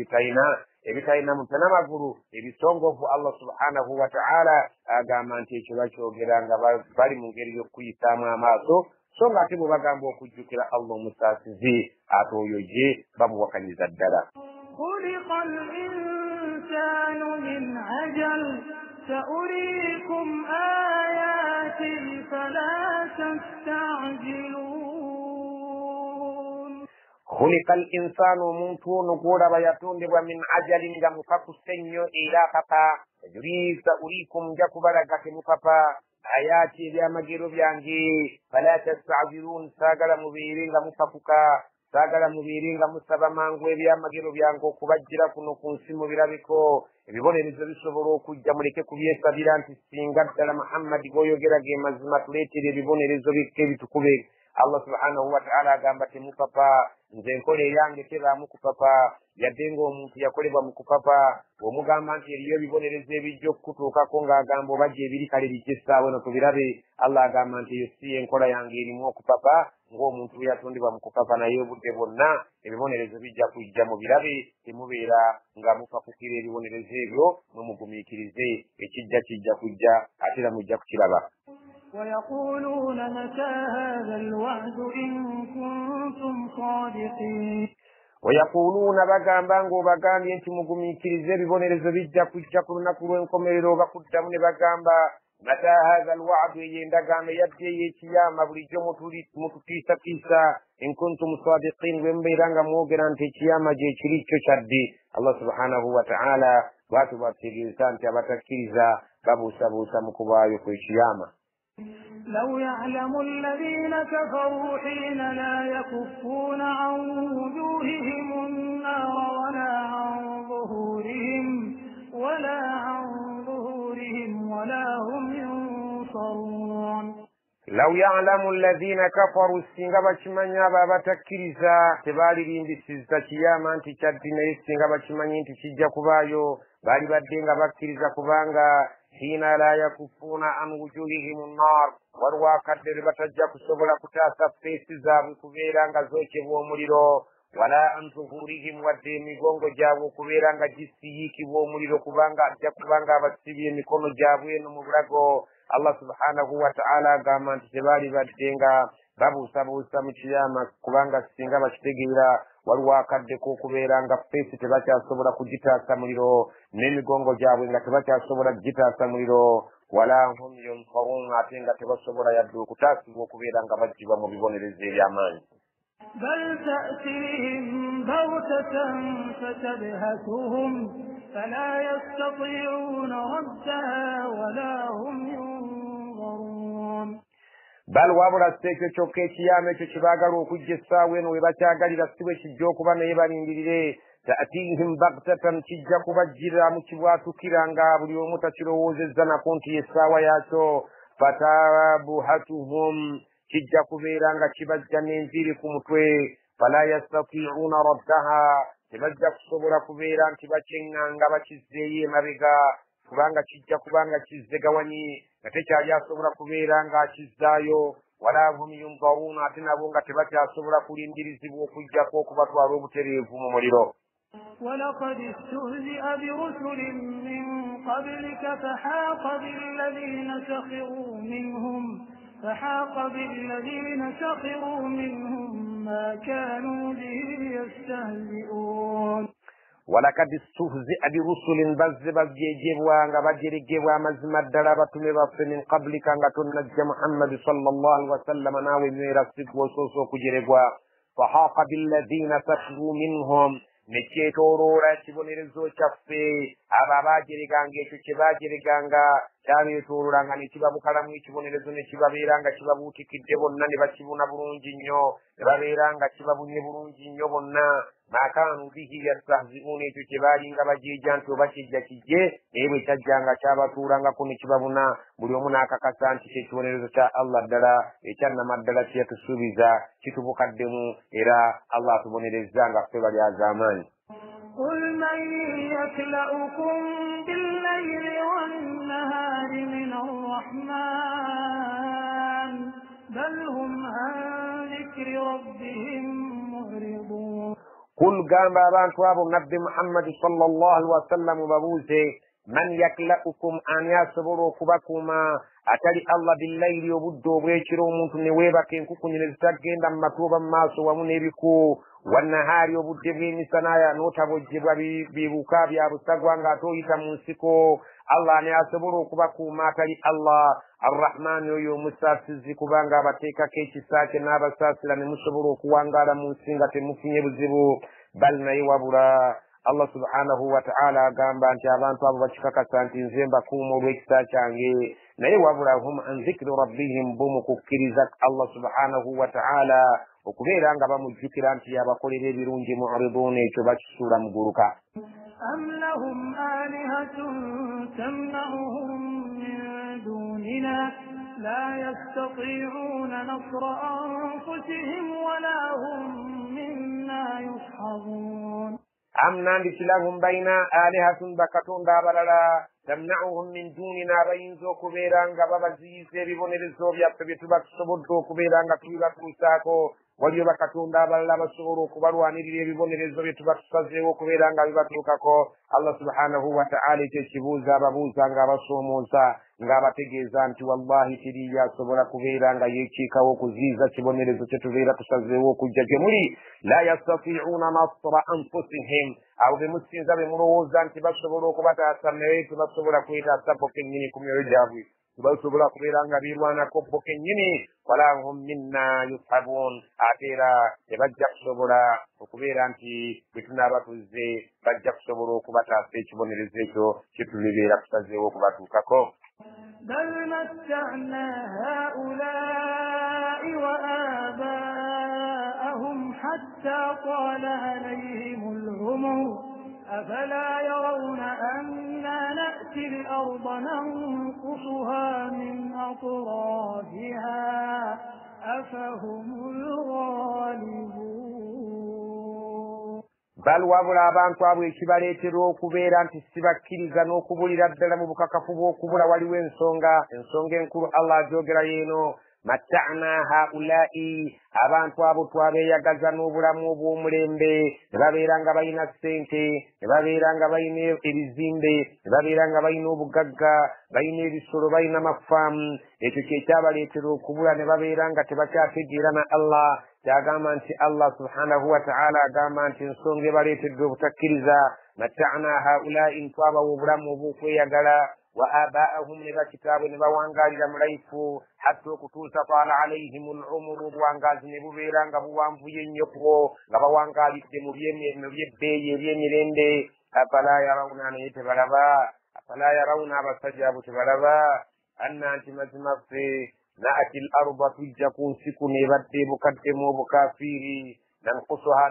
ebitalina mutwe n'amagulu ebisongovu Allah subhanahu wa ta'ala agamba nti ekyo bakyogera nga bali mu ngeri y'okuyisaamu amaaso so ng'ate bo bagamba okujjukira Allah omusaasizi ate oyo ye bamuwakanyiza ddala. خلق الإنسان من عجل سأريكم آياتي فلا تستعجلون. خلق الإنسان منتون قولا ويتون من عجل مفاق السنو إلى فقا يريد سأريكم جاكبرك مفاقا آياتي بيا مجيرو بيانجي فلا تستعجلون ساقل مبيرين مفاقا sagala mubiringa musaba mangu ebyamagero byange okubajjira kuno ku nsi mu birabiko ebibonerezo bisobola okujja muleke kubyesabira nti singa ddala Muhammadi goyogera ge mazima tuleetere ebibonerezo bitukube Allah subhanahu wa ta'ala agamba temupapa nze enkola eyange tebaamu kupapa yadde ng'omuntu yakolebwa mu kupapa omugamba nti eriyo ebibonerezo ebijja okutuukako ng'agamba obajja ebiri kale bijja essaawa eno tubirabe Allah agamba nti eyo si enkola yange erimu okupapa ng'omuntu bwe yatondebwa mu kupapa naye obudde bwonna ebibonerezo bijja kujja mu birabe temubeera nga mupapukira ebibonerezo ebyo mumugumiikirize kijja kujja ate era mujja kukiraba. ويقولون متى هذا الوعد إن كنتم صادقين. ويقولون bagamba ng'obagambye nti mugumiikirize ebibonerezo bijja kujja ku lunaku lw'enkomerero oba kuddamu ne bagamba mata hadha alwa'du ey'endagaano yadde ey'ekiyama bulijjo mututiisatiisa in kuntum sadiqin bwe mubeera nga mwogera nti ekiyama gye kiri kyo kyadde Allah subhanahu wa ta'ala bw'atyo bwategeeza nti abatakkiriza babuusabuusa mu kubaayo kw'ekiyama. لو يعلم الذين كفروا حين لا يكفون عن وجوههم النار ولا هم ينصرون. لو يعلم الذين كفروا السنغا بچمانيا بابا تكريزا تبالي بيندسيزا كياما انتي چادين السنغا بچمانيا انتي شجا كبايو بالي بدينغا بكريزا كبانغا حين لا يكفون عن وجوههم النار warwa kadde batajja kusobola kutaasa feesi zaabwe kubeera nga zookebwa omuliro wala an zuhurihim wadde emigongo gyabwe okubeera nga gisiyiikibwa omuliro kubanga abasibye emikono gyabwe eno mu bulago. Allah subhanahu wa ta'ala agamba nti tebaali badde nga babuusabuusa mu kiyama kubanga singa bakitegeera waliwo akaddeko okubeera nga feesi tebakyasobola kugitaasa muliro n'emigongo gyabwe nga tebakyasobola kugitaasa muliro wala hum yunfarun ate nga tebasobola yadde okutaasibwa okubeera nga baggyibwa mu bibonerezo eby'amaanyi. بل تأتيهم بغتة فتبهتهم فلا يستطيعون ردها ولا هم ينظرون. بل wabula ekyo kyokka ekiyama ekyo kibaagala okujja essaawa eno we bakyagalira si bwe kijja okuba naye balindirire. ta'tihim baghtatan kijja kubajjira mu kibwatukira nga buli omu takirowoozezza nako nti essaawa yaakyo fatabuhatuhum kijja kubeera nga kibajja n'enviiri ku mutwe fala yastati'una raddaha tebajja kusobola kubeera nti bakyeŋŋanga bakizzeeyo emabega kubanga kijja kubanga kizzegawanyi nga tekyali asobola kubeera ng'akizzaayo wala hum yunzaruuna ate nabo nga tebakyasobola kulindirizibwa okugjako okubatwala obutereevu mu muliro. ولقد استهزئ برسل من قبلك فحاق بالذين سخروا منهم ما كانوا به يستهزئون. ولقد استهزئ برسل بجيجيبوا nga bajeregebwa amazima ddala abatume baffe min qablika nga tonnajja Muhammad sallallahu alaihi wasallam naawe nywera sikwosoose okujeregwa fahaqa billadhina sakhiru minhum nekyetooloola ekibonerezo kyaffe abo abaajereganga ekyo kye baajereganga kyabeetoololanga ne kibabukalamu ekibonerezo ne kibabeera nga kibabuutikidde bonna ne bakibuna bulungi nnyo ne babeera nga kibabunye bulungi nnyo bonna maakaanu bihi yastahzi'uuna ekyo kye baalinga bajeeja nti oba kijja kijje naye bwe kyajjanga kyabatuulangako ne kibabuna buli omu n'akakasa nti kyekibonerezo kya Allah ddala ekyannama ddala kye yatusuubiza kitubukaddemu era Allah atubonerezza nga ffe bali az'amaanyi. قل من يكلؤكم بالليل والنهار من الرحمن بل هم عن ذكر ربهم معرضون. قل قام abantu abo nabbi Muhammad sallallahu alaihi wasallam babuuze man yaklaukum an yasobola okubakuuma atali Allah billayli obudde obw'ekiro omuntu ne weebaka enkukunyi ne zitagenda mu matuuba mu maaso wamu n'ebiku wannahaari obudde bw'emisana n'otabojjebwa bibuka bya busagwa ng'ate oyita mu nsiko Allah ne asobola okubakuuma atali Allah arrahmaani oyo omusaasizi kubanga abateekako ekisa kye n'abasaasira ne musobola okuwangaala mu nsi nga temufunye buzibu bal naye wabula Allah subhanahu wa ta'ala agamba nti abantu abo bakikakasa nti nze mbakuuma olw'ekisa kyange naye wabula hum an zikri rabbihim bumu kukkiriza Allah subhanahu wa ta'ala okubeera nga bamujjukira nti yabakolera ebirungi mu'riduuna ekyo bakisuula muguluka. am lahum alihatun tamna'uhum min dunina la yastati'una nasra anfusihim wala hum minna yushabun. am nandiki lahum bayna alihatun bakatonda abalala tamna'uhum min dunina abayinza okubeera nga babaziyiza ebibonerezo byaffe bye tuba tusobodde okubeera nga tubibatuusaako waliyo bakatonda abalala basobola okubalwanirira ebibonerezo bye tuba tusazeewo okubeera nga bibatuukako. Allah subhanahu wa ta'ala ekyo ekibuuza ababuuza ng'abasoomooza ng'abategeeza nti wallahi teri asobola kubeera nga yeekiikawo okuziyiza kibonerezo kye tubeera tusazeewo okujja gye muli la yastati'uuna nasra anfusihim abo be musinza be mulowooza nti basobola okubataasa naye tebasobola kwetaasa bo kennyini ku myoyo gyabwe tebasobola kubeera nga biirwanako bo kennyini wala hum minna yushabuun ate era tebajja kusobola okubeera nti bwe tunaaba tuzze bajja kusobola okubataasa ekibonerezo ekyo kye tulibeera tusazeewo okubatuukako. بل متعنا هؤلاء وآباءهم حتى طال عليهم العمر أفلا يرون أنا نأتي الأرض ننقصها من أطرافها أفهم الغالبون. bal wabula abantu abo ekibaleetera okubeera nti sibakkiriza n'okubulira ddala mu bukakafu bw'okubula waliwo ensonga enkulu Allah agyogera yeeno matta'na haula'i abantu abo twabeeyagaza n'obulamu obw'omulembe ne babeera nga balina ssente ne babeera nga balina ebizimbe ne babeera nga balina obugagga balina ebisolo balina mafaamu ekyo kyekyabaleetera okubula ne babeera nga tebakyategeera na Allah kyagamba nti Allah subhanahu wa ta'ala agamba nti ensonga ebaleetedde obutakkiriza matta'na haula'i ntwabawa obulamu obw'okweyagala wa abaahum ne bakitaabwe ne bawangaalira mu laifu hatta okutuusa taala alaihim al-umuru obuwangaazi ne bubeera nga buwanvuye ennyo kubo nga bawangaalidde mu byebbeeyi eby'emirembe afala yarawuna naye tebalaba afala yarawuna abasajja abo tebalaba anna nti mazima ffe naati al-arda tujja ku nsi kuno ebadde ebukaddemu obukafiiri nanqusuha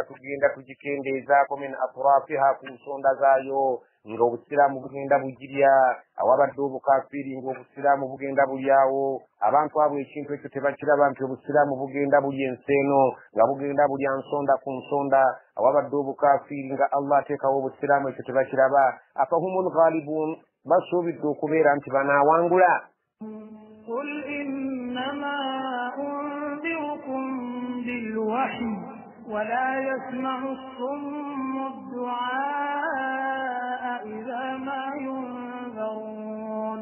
tugenda tugikendeezaako min atrafiha ku nsonda zaayo nga obusiraamu bugenda bugirya awabadde obukafiri ng'obusiraamu bugenda bulyawo abantu abo ekintu ekyo tebakiraba nti obusiraamu bugenda bulya ensi eno nga bugenda bulya nsonda ku nsonda awabadde obukafiri nga Allah ateekawo obusiraamu ekyo tebakiraba afahumul ghalibun basuubidde okubeera nti banaawangula. قل إنما أنذركم بالوحي ولا يسمع الصم الدعاء إذا ما ينذرون.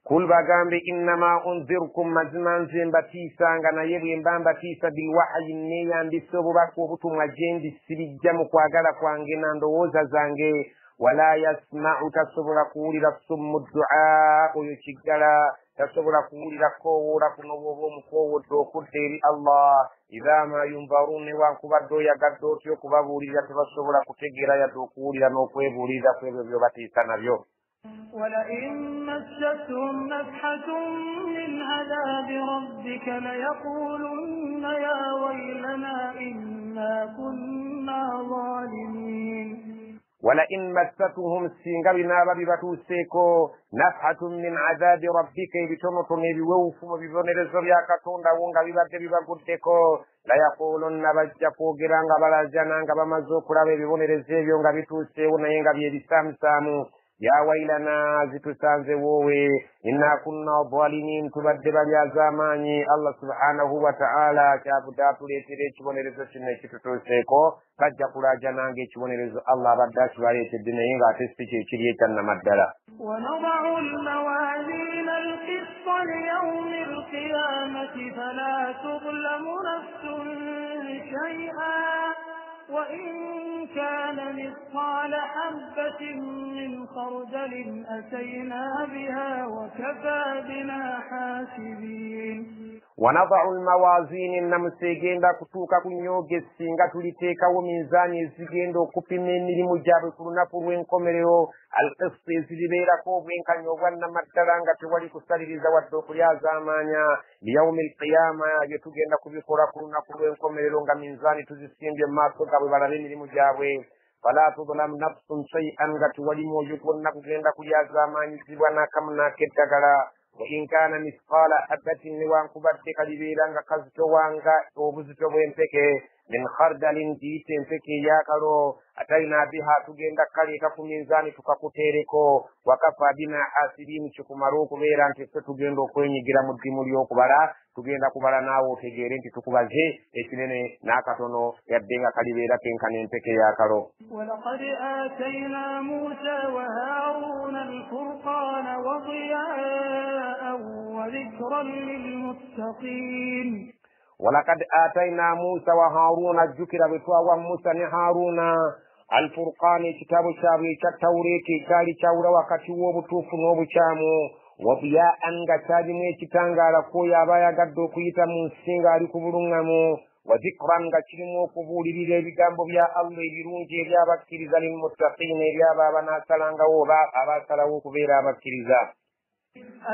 قل bagambe innama unzirkum mazima nze mbatiisanga naye bwe mba mbatiisa bilwahayi neeyambisa obubaka obutumwa gye ndi sirijja mu kwagala kwange na ndowooza zange. wala yasma'u tasobola kuwulira summu du'a oyo kiggala tasobola kuwulira koowoola kuno bw'oba omukoowodde okudda eri Allah idha ma yunvarun newankubadde oyagadde otya okubabuulirira tebasobola kutegeera yadde okuwulira n'okwebuulirira ku ebyo by'obatiisa nabyo. ولئن مستهم نفحة من عذاب ربك ليقولن يا ويلنا إنا كنا ظالمين. ولئن مستهم سينغا بنابا بباتوسيكو نفحة من عذاب ربك بتنطن بوفم ببنرزو يا كتوندا ونغا بباتي بباكوتيكو لا يقولن بجاكو جرانغا بلاجانانغا بمزوكرا ببنرزو يونغا بتوسيو نينغا بيبسامسامو يا ويلنا زتسانزي ووي إنا كنا ظالمين تبدل يا زماني الله سبحانه وتعالى كابدا تريتري چبونرزو چنكي تتوسيكو kajja kulajana ng'ekibonerezo Allah abadde akibaletedde naye ng'atesite ekiri ekyannamaddala. ونضع الموازين القسط ليوم القيامة فلا تظلم نفس شيئا وإن كان مثقال حبة من خردل أتينا بها وكفى بنا حاسبين. ونضع الموازين نمسيجenda kutuuka ku nnyooge singa tuliteekawo minzaani ezigenda okupima emirimu gyabwe ku lunaku lw'enkomerero alqisiti eziribeerako obwenkanya obwannamaddala nga tewali kusaliriza wadde okulyazaamaanya liyawumi alqiyama bye tugenda kubikola ku lunaku lw'enkomerero nga minzaani tuzisimbye mu maaso gaabwe balabe emirimu gyabwe. fala tudlamu nafsun shay'an nga tewali mwoyo gwonna kugenda kulyazaamaanyizibwa n'akamu n'akeddagala. وإن كان مثقال حبة نوانكبت كالبيران كزتوانك وبزتو بينفكي من خردل جيت انفكي ياكرو أتينا بها تجند كاليكا كميزاني تكاكوتيريكو وكفى بنا حاسبين شكماروكو بيران تجندو كويني جرام الدموليو كبارا tugenda kubala naawo otegeere nti tukubaze ekinene n'akatono yaddenga kalibeera kenkana empeke yakalo. ولقد آتينا موسى وهارون الفرقان وضياء وذكرا للمتقين. ولقد آتينا موسى وهارون الذكر بتوا موسى وهارون الفرقان كتاب الشابي كالتوريك كالي تورا وكتي وبتوف وبشامو وضياء غتاجم ekitangala ko yabaya gaddo kuyita mu nsinga ali kubulungamu وذكرا غتشرمو kubuulirira ebigambo bya Allah ebirungi ebyabakkiriza lil muttaqin ebyaba abanaasalanga oba abasalawo okubeera abakkiriza.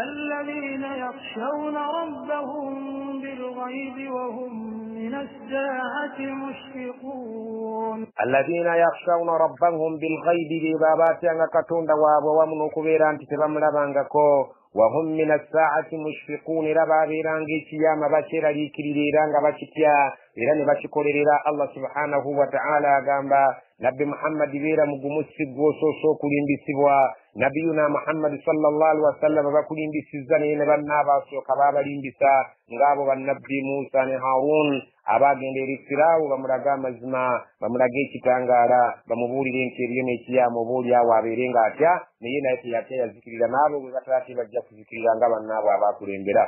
الذين يخشون ربهم بالغيب وهم من الساعة مشفقون. الذين يخشون ربهم بالغيب بباباتنا كتوندا وابوامن كبيرا انت تباملابانغاكو وهم من الساعة مشفقون ربابيرانغي كياما بشيرا ليكريرانغا بشتيا إيراني بشكوريرا الله سبحانه وتعالى غامبا نبي محمد بيرا مغمسي غوسوسو كولين بسيبوا نبينا محمد صلى الله عليه وسلم بكولين بسيزاني نبنا باسو كبابا لينبسا ngabo banabbi Musa ne Harun abagendera Firawo bamulaga mazima bamulage ekitangala bamubuulire nti eriyo n'ekiyama obuuli awo abeerenga atya naye naye yate yazikirira n'abo bwe batati bajja kuzikirira nga bannaabo abakulembera.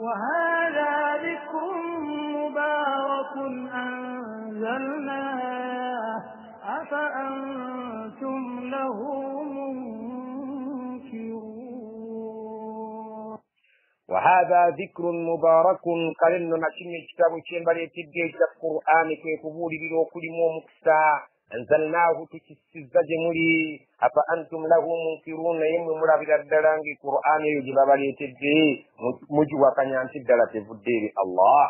وهذا ذكر مبارك أنزلناه أفأنتم له وهذا ذكر مبارك قالنا نشين كتاب شيمبالي تدجي القرآن كي قبول بلوكل مكسا أنزلناه تكسز جمولي أفأنتم له منكرون يم مرابط الدرانج القرآن يجب بالي تدجي مجوى كان ينتد دلت فدير الله.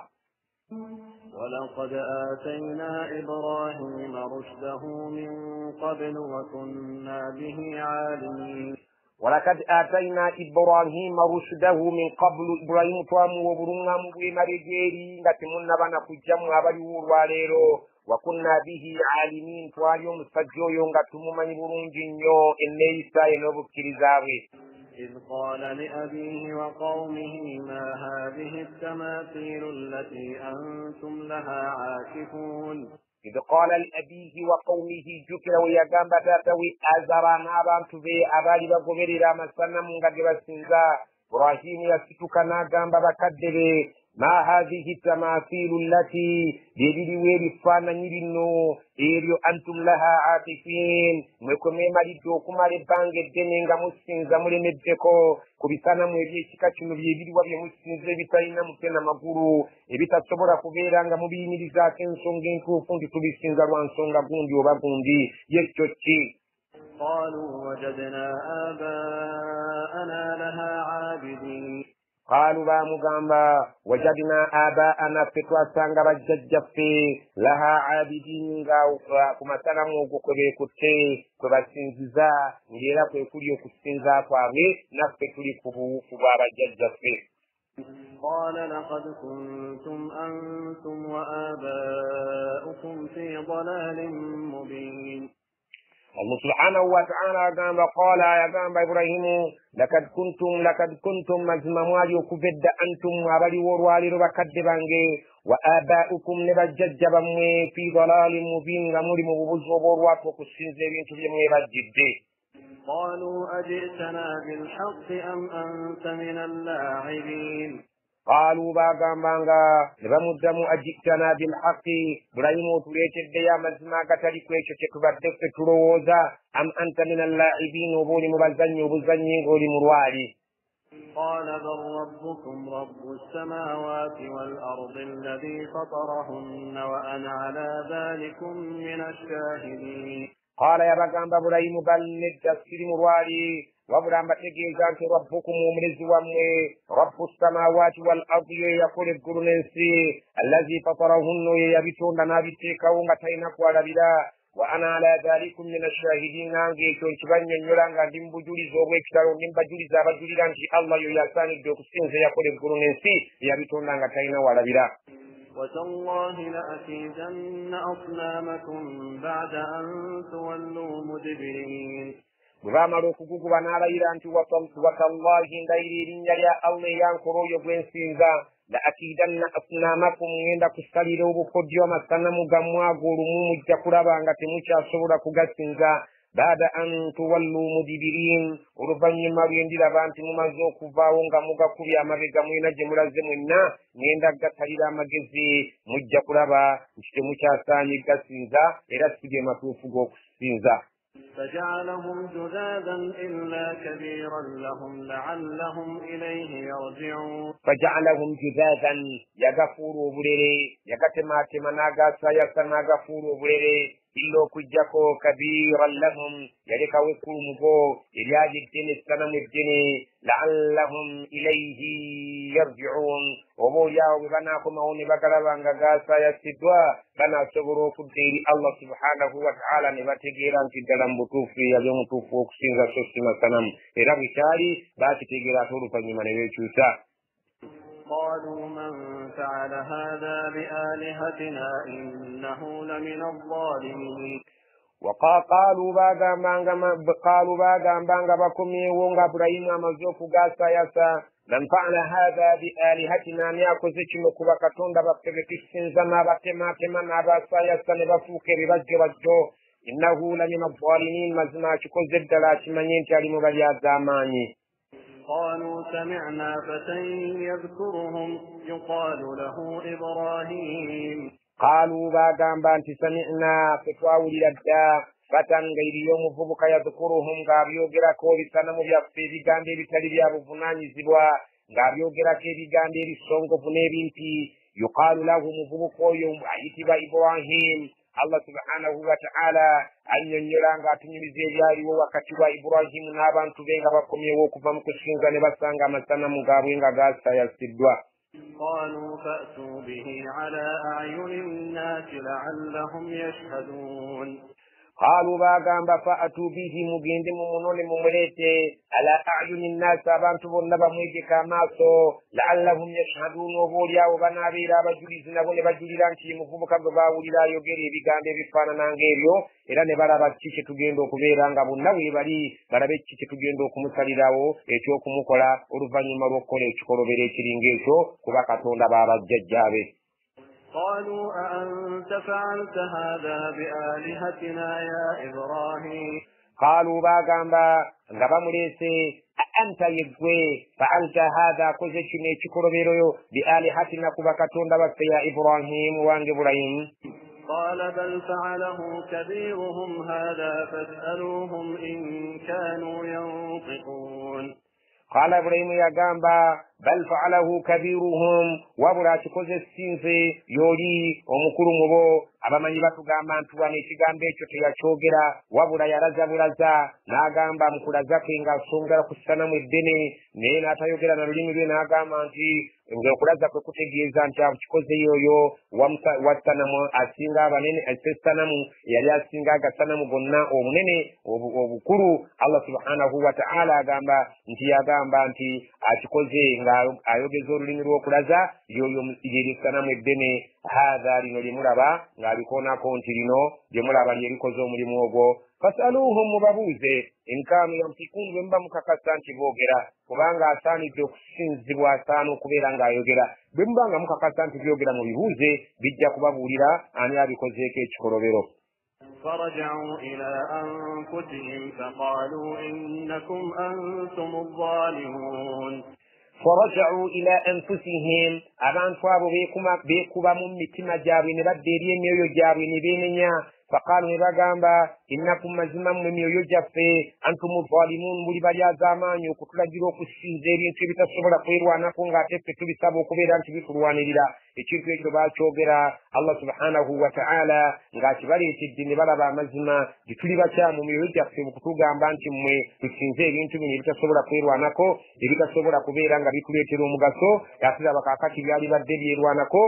ولقد آتينا إبراهيم رشده من قبل وكنا به عالمين ولقد آتينا إبراهيم رشده من قبل إبراهيم توامو وبرنا مبوي مريجيري نتمنى بنا كجمع أبري وراليرو وكنا به عالمين تواليوم سجو يونغتمو من برنجنيو إنيسا ينوبو كريزاوي إذ قال لأبيه وقومه ما هذه التماثيل التي أنتم لها عاكفون إذ قال لأبيه وقومه جكر ويقام بتاتوي أزران أبان تبي أبالي بقبري راما سنة منغد بسنزا إبراهيم يسكتك ناقام بكدري ما هذه التماثيل التي يجري ويرفانا نيرينو إيريو أنتم لها عاكفين مكمي مريدو كماري بانج الدنينغا مسنزا مرينبتكو kubisana mwebye kikachino byebiri wabye musinze bitayina mutena maguru ebitasobora kubeeranga mubiyimiriza ensonga entuufu ndi tubisinza lwa nsonga gundi oba gundi yekyo ki قالوا وجدنا آباءنا لها عابدين قالوا بامغامبا وجدنا آباءنا فتواسanga bajjajjaffe laha abidin nga kumasana mwogo kwebekutte kwebasinziza ngera kwe kuli okusinza kwabwe naffe tuli ku buwufu bw'abajjajjaffe قال لقد كنتم أنتم وآباؤكم في ضلال مبين الله سبحانه وتعالى قال يا إبراهيم لقد كنتم مزمموا يكبد أنتم وابلي وروالي ربكدبانجي وآباؤكم نبججبا في ضلال مبين غموري مبوزو بروات وكسنزيبين تبين مبجد قالوا أجئتنا بالحق أم أنت من اللاعبين قالوا باغامبانغا نبمدمو أجئتنا بالحق إبراهيم تريد يا مزما كتالي كويشو تكبردك ترووزا أم أنت من اللاعبين وبولي مبزني وبزني وبولي مروالي قال بل ربكم رب السماوات والأرض الذي فطرهن وأنا على ذلكم من الشاهدين قال يا باغامبا إبراهيم بل ندسكري مروالي وابراهيم تجيزان ربكم ومرزي وامي رب السماوات والأرض يقول القرنسي الذي فطرهن يبتون لنا بتيكا ومتينك ولا بلا وأنا على ذلك من الشاهدين عنك تنشبان ينيران عندهم بجولي زوغي كتارون من بجولي زابا جولي لانشي الله يلاساني دوكسين سيقول القرنسي يبتون لنا كتينا ولا بلا وتالله لأكيدن أصنامكم بعد أن تولوا مدبرين bwamala okuguguba n'alayira nti watallahi ndayirira linnya lya Allah yankora oyo gwensinza la akidanna asnamakum ngenda kusalira obukodyo amasanamu gammwe ago olumu mujja kulaba nga temukyasobola kugasinza baada an tuwallu mudibirin oluvannyuma lwendiraba nti mumaze okuvaawo nga mugakubya amabega mwena gye mulaze mwenna ngenda gatalira amagezi mujja kulaba nti temukyasaanye gasinza era si ge matuufu g'okusinza فجعلهم جذاذا إلا كبيرا لهم لعلهم إليه يرجعون فجعلهم جذاذا يغفور بلري يغتماتما ناغاسايا ناغفور بلري إلا كجاكو كبيرا لهم يلك وكرمكو إلياج الدين السلام الدين لعلهم إليه يرجعون ومو ياو بناكم أوني بقربا ناغاسايا سدوا بنا سغرو كدير الله سبحانه وتعالى نباتيجيران تدلم بطوفي يجم طوفوك سنغا سوسما سنم إذا بشاري باتي تيجيرا تورو فنجمان ويشوسا قالوا من فعل هذا بآلهتنا إنه لمن الظالمين وقالوا باغا بكمي وونغا إبراهيم مزوكو غاسا ياسا من فعل هذا بآلهتنا نياكو زيكمكو بكتوندا بكتبكسنزا ما بكما ناباسا ياسا نبفوكي ببجو إنه لمن الظالمين مزما شكو زبدالات منين تالي مباليات زاماني قالوا سمعنا فتى يذكرهم يقال له إبراهيم قالوا باغامبا انت سمعنا فتواولي لدى فتى غير يوم فبك يذكرهم غابيوغرا كوري سنمو بيافي بيغاندي بيتالي بيابو فناني زبوا غابيوغرا كي بيغاندي بيسونغو فنيبينتي يقال له مفبكو يوم عيتبا إبراهيم Allah subhanahu wa ta'ala anyonyeranga atunyumize ebyaliwo wakati wa Ibrahimu n'abantu be nga bakomyewo okuva mu kusinza ne basanga amasanamu gaabwe nga gaasayasiddwa قالوا فأتوا به على أعين الناس لعلهم يشهدون قالوا bagamba fa'atu bihi mugende mumunone mumulete ala a'yuni nnas abantu bonna bamwegeka amaaso la'allahum yashhadun oboolyawo banabeera abajulizi nabo ne bajulira nti muvubuka gwe baawulira ayogera ebigambo ebifaanana ng'ebyo era ne balaba kiki kye tugenda okubeera nga bonna bwe bali balabe kiki kye tugenda okumusalirawo ekyokumukola oluvannyuma lw'okukola ekikolobero ekiringa ekyo kuba katonda baabajjajjaabe. قالوا أأنت فعلت هذا بآلهتنا يا إبراهيم قالوا bagamba nga bamulese anta yegwe fa'alta hadha kozekine kikolobero bialihatina kuba katonda baffe ya Ibrahim wange Ibrahim. قال بل فعله كبيرهم هذا فاسألوهم إن كانوا ينطقون قال إبراهيم yagamba bal fa'alahu kabiruhum wabula kikoze sinze yoli omukulu mubo abamanyi batugamba nti wano ekigambo ekyo teyakyogera wabula yalaza bulaza n'agamba mukulaza kwe ng'asongera ku ssanamu eddene naye n'atayogera na lulimi lwe n'agamba nti ng'okulaza kwe kutegeeza nti akikoze yoyo wassanamu asinga abanene essanamu yali asinga agasanamu gonna omunene obukulu Allah subhanahu wa ta'ala agamba nti yagamba nti akikoze ayogeza olulimi lw'okulaza yoyo lyerissanamu eddene hadha lino lyemulaba ng'alikoonako nti lino lyemulaba lyerikoze omulimu ogwo fasaluhum mubabuuze enkanu yantikunu bwe muba mukakasa nti boogera kubanga asaanidde okusinzibwa asaana okubeera ng'ayogera bwe muba nga mukakasa nti byogera mu bibuuze bijja kubabuulira ani abikozeeko ekikolobero. فرجعوا إلى أنفسهم فقالوا إنكم أنتم الظالمون فرجعوا إلى أنفسهم abantu abo beekuba mu mitima gyabwe ne badda eri emyoyo gyabwe ne beenenya faqaalu ne bagamba innakum mazima mmwe emyoyo gyaffe antum zalimun buli bali az'amaanyi okutulagira okusinza ebintu ebitasobola kwerwanako ng'ate ffe tubisaba okubeera nti bitulwanirira ekintu ekyo baakyogera Allah subhanahu wa ta'ala ng'akibaleetedde ne balaba amazima gituli bakyamu mu myoyo gyaffe okutugamba nti mmwe tusinze ebintu bino ebitasobola kwerwanako ebitasobola kubeera nga bituleetera omugaso yatulaba kaakati byali badde byerwanako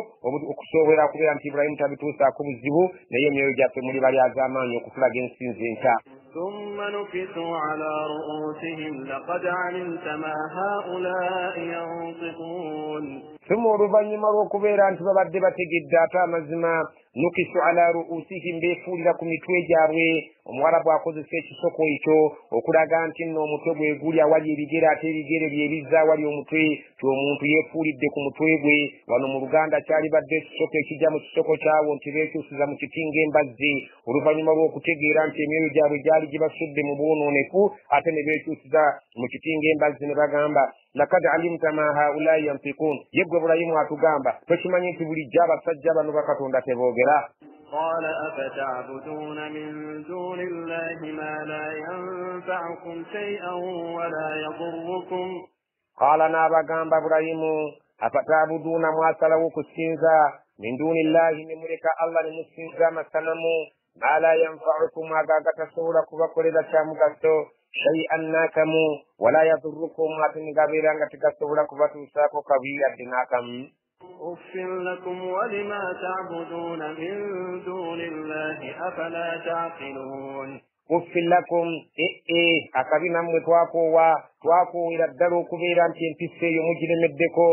okusobola kubeera nti Ibrahim tabituusaako buzibu naye emyoyo gyaffe muli bali az'amaanyi okutulaga ensinzi enkya. ثم نكسوا على رؤوسهم لقد علمت ما هؤلاء ينطقون ثم oluvannyuma lw'okubeera nti babadde bategedde ate amazima nukisu ala ruusihim beefuulira ku mitwe gyabwe omuwarabu akozesa ekisoko ekyo okulaga nti nno omutwe gwe guli awali ebigere ate ebigere byebizza awali omutwe ti omuntu yeefuulidde ku mutwe gwe wano mu Luganda kyali badde ekisoko ekijja mu kisoko kyawo nti beekyusiza mu kitinga embazzi oluvannyuma lw'okutegeera nti emyoyo gyabwe gyali gibasudde mu bwonoonefu ate ne beekyusiza mu kitinga embazzi ne bagamba lakad alimta ma haulai yantikun yeggwe Ibrahimu atugamba tokimanyi nti bulijjo abasajja bano bakatonda teboogera. قال أفتعبدون من دون الله ما لا ينفعكم شيئا ولا يضركم قال نابagamba Ibrahimu afata'buduuna mwasalawo okusinza min dunillahi ne muleka Allah ne musinza amasanamu ma la yanfa'ukum agagatasobola kubakolera kya mugaso shay'an nakamu wala yadurrukum ate nigabeera nga tegasobola kubatuusaako kabi yadde n'akamu. أف لكم ولما تعبدون من دون الله أفلا تعقلون أف لكم akabi nammwe twakoowera ddala okubeera nti empisa eyo mugiremeddeko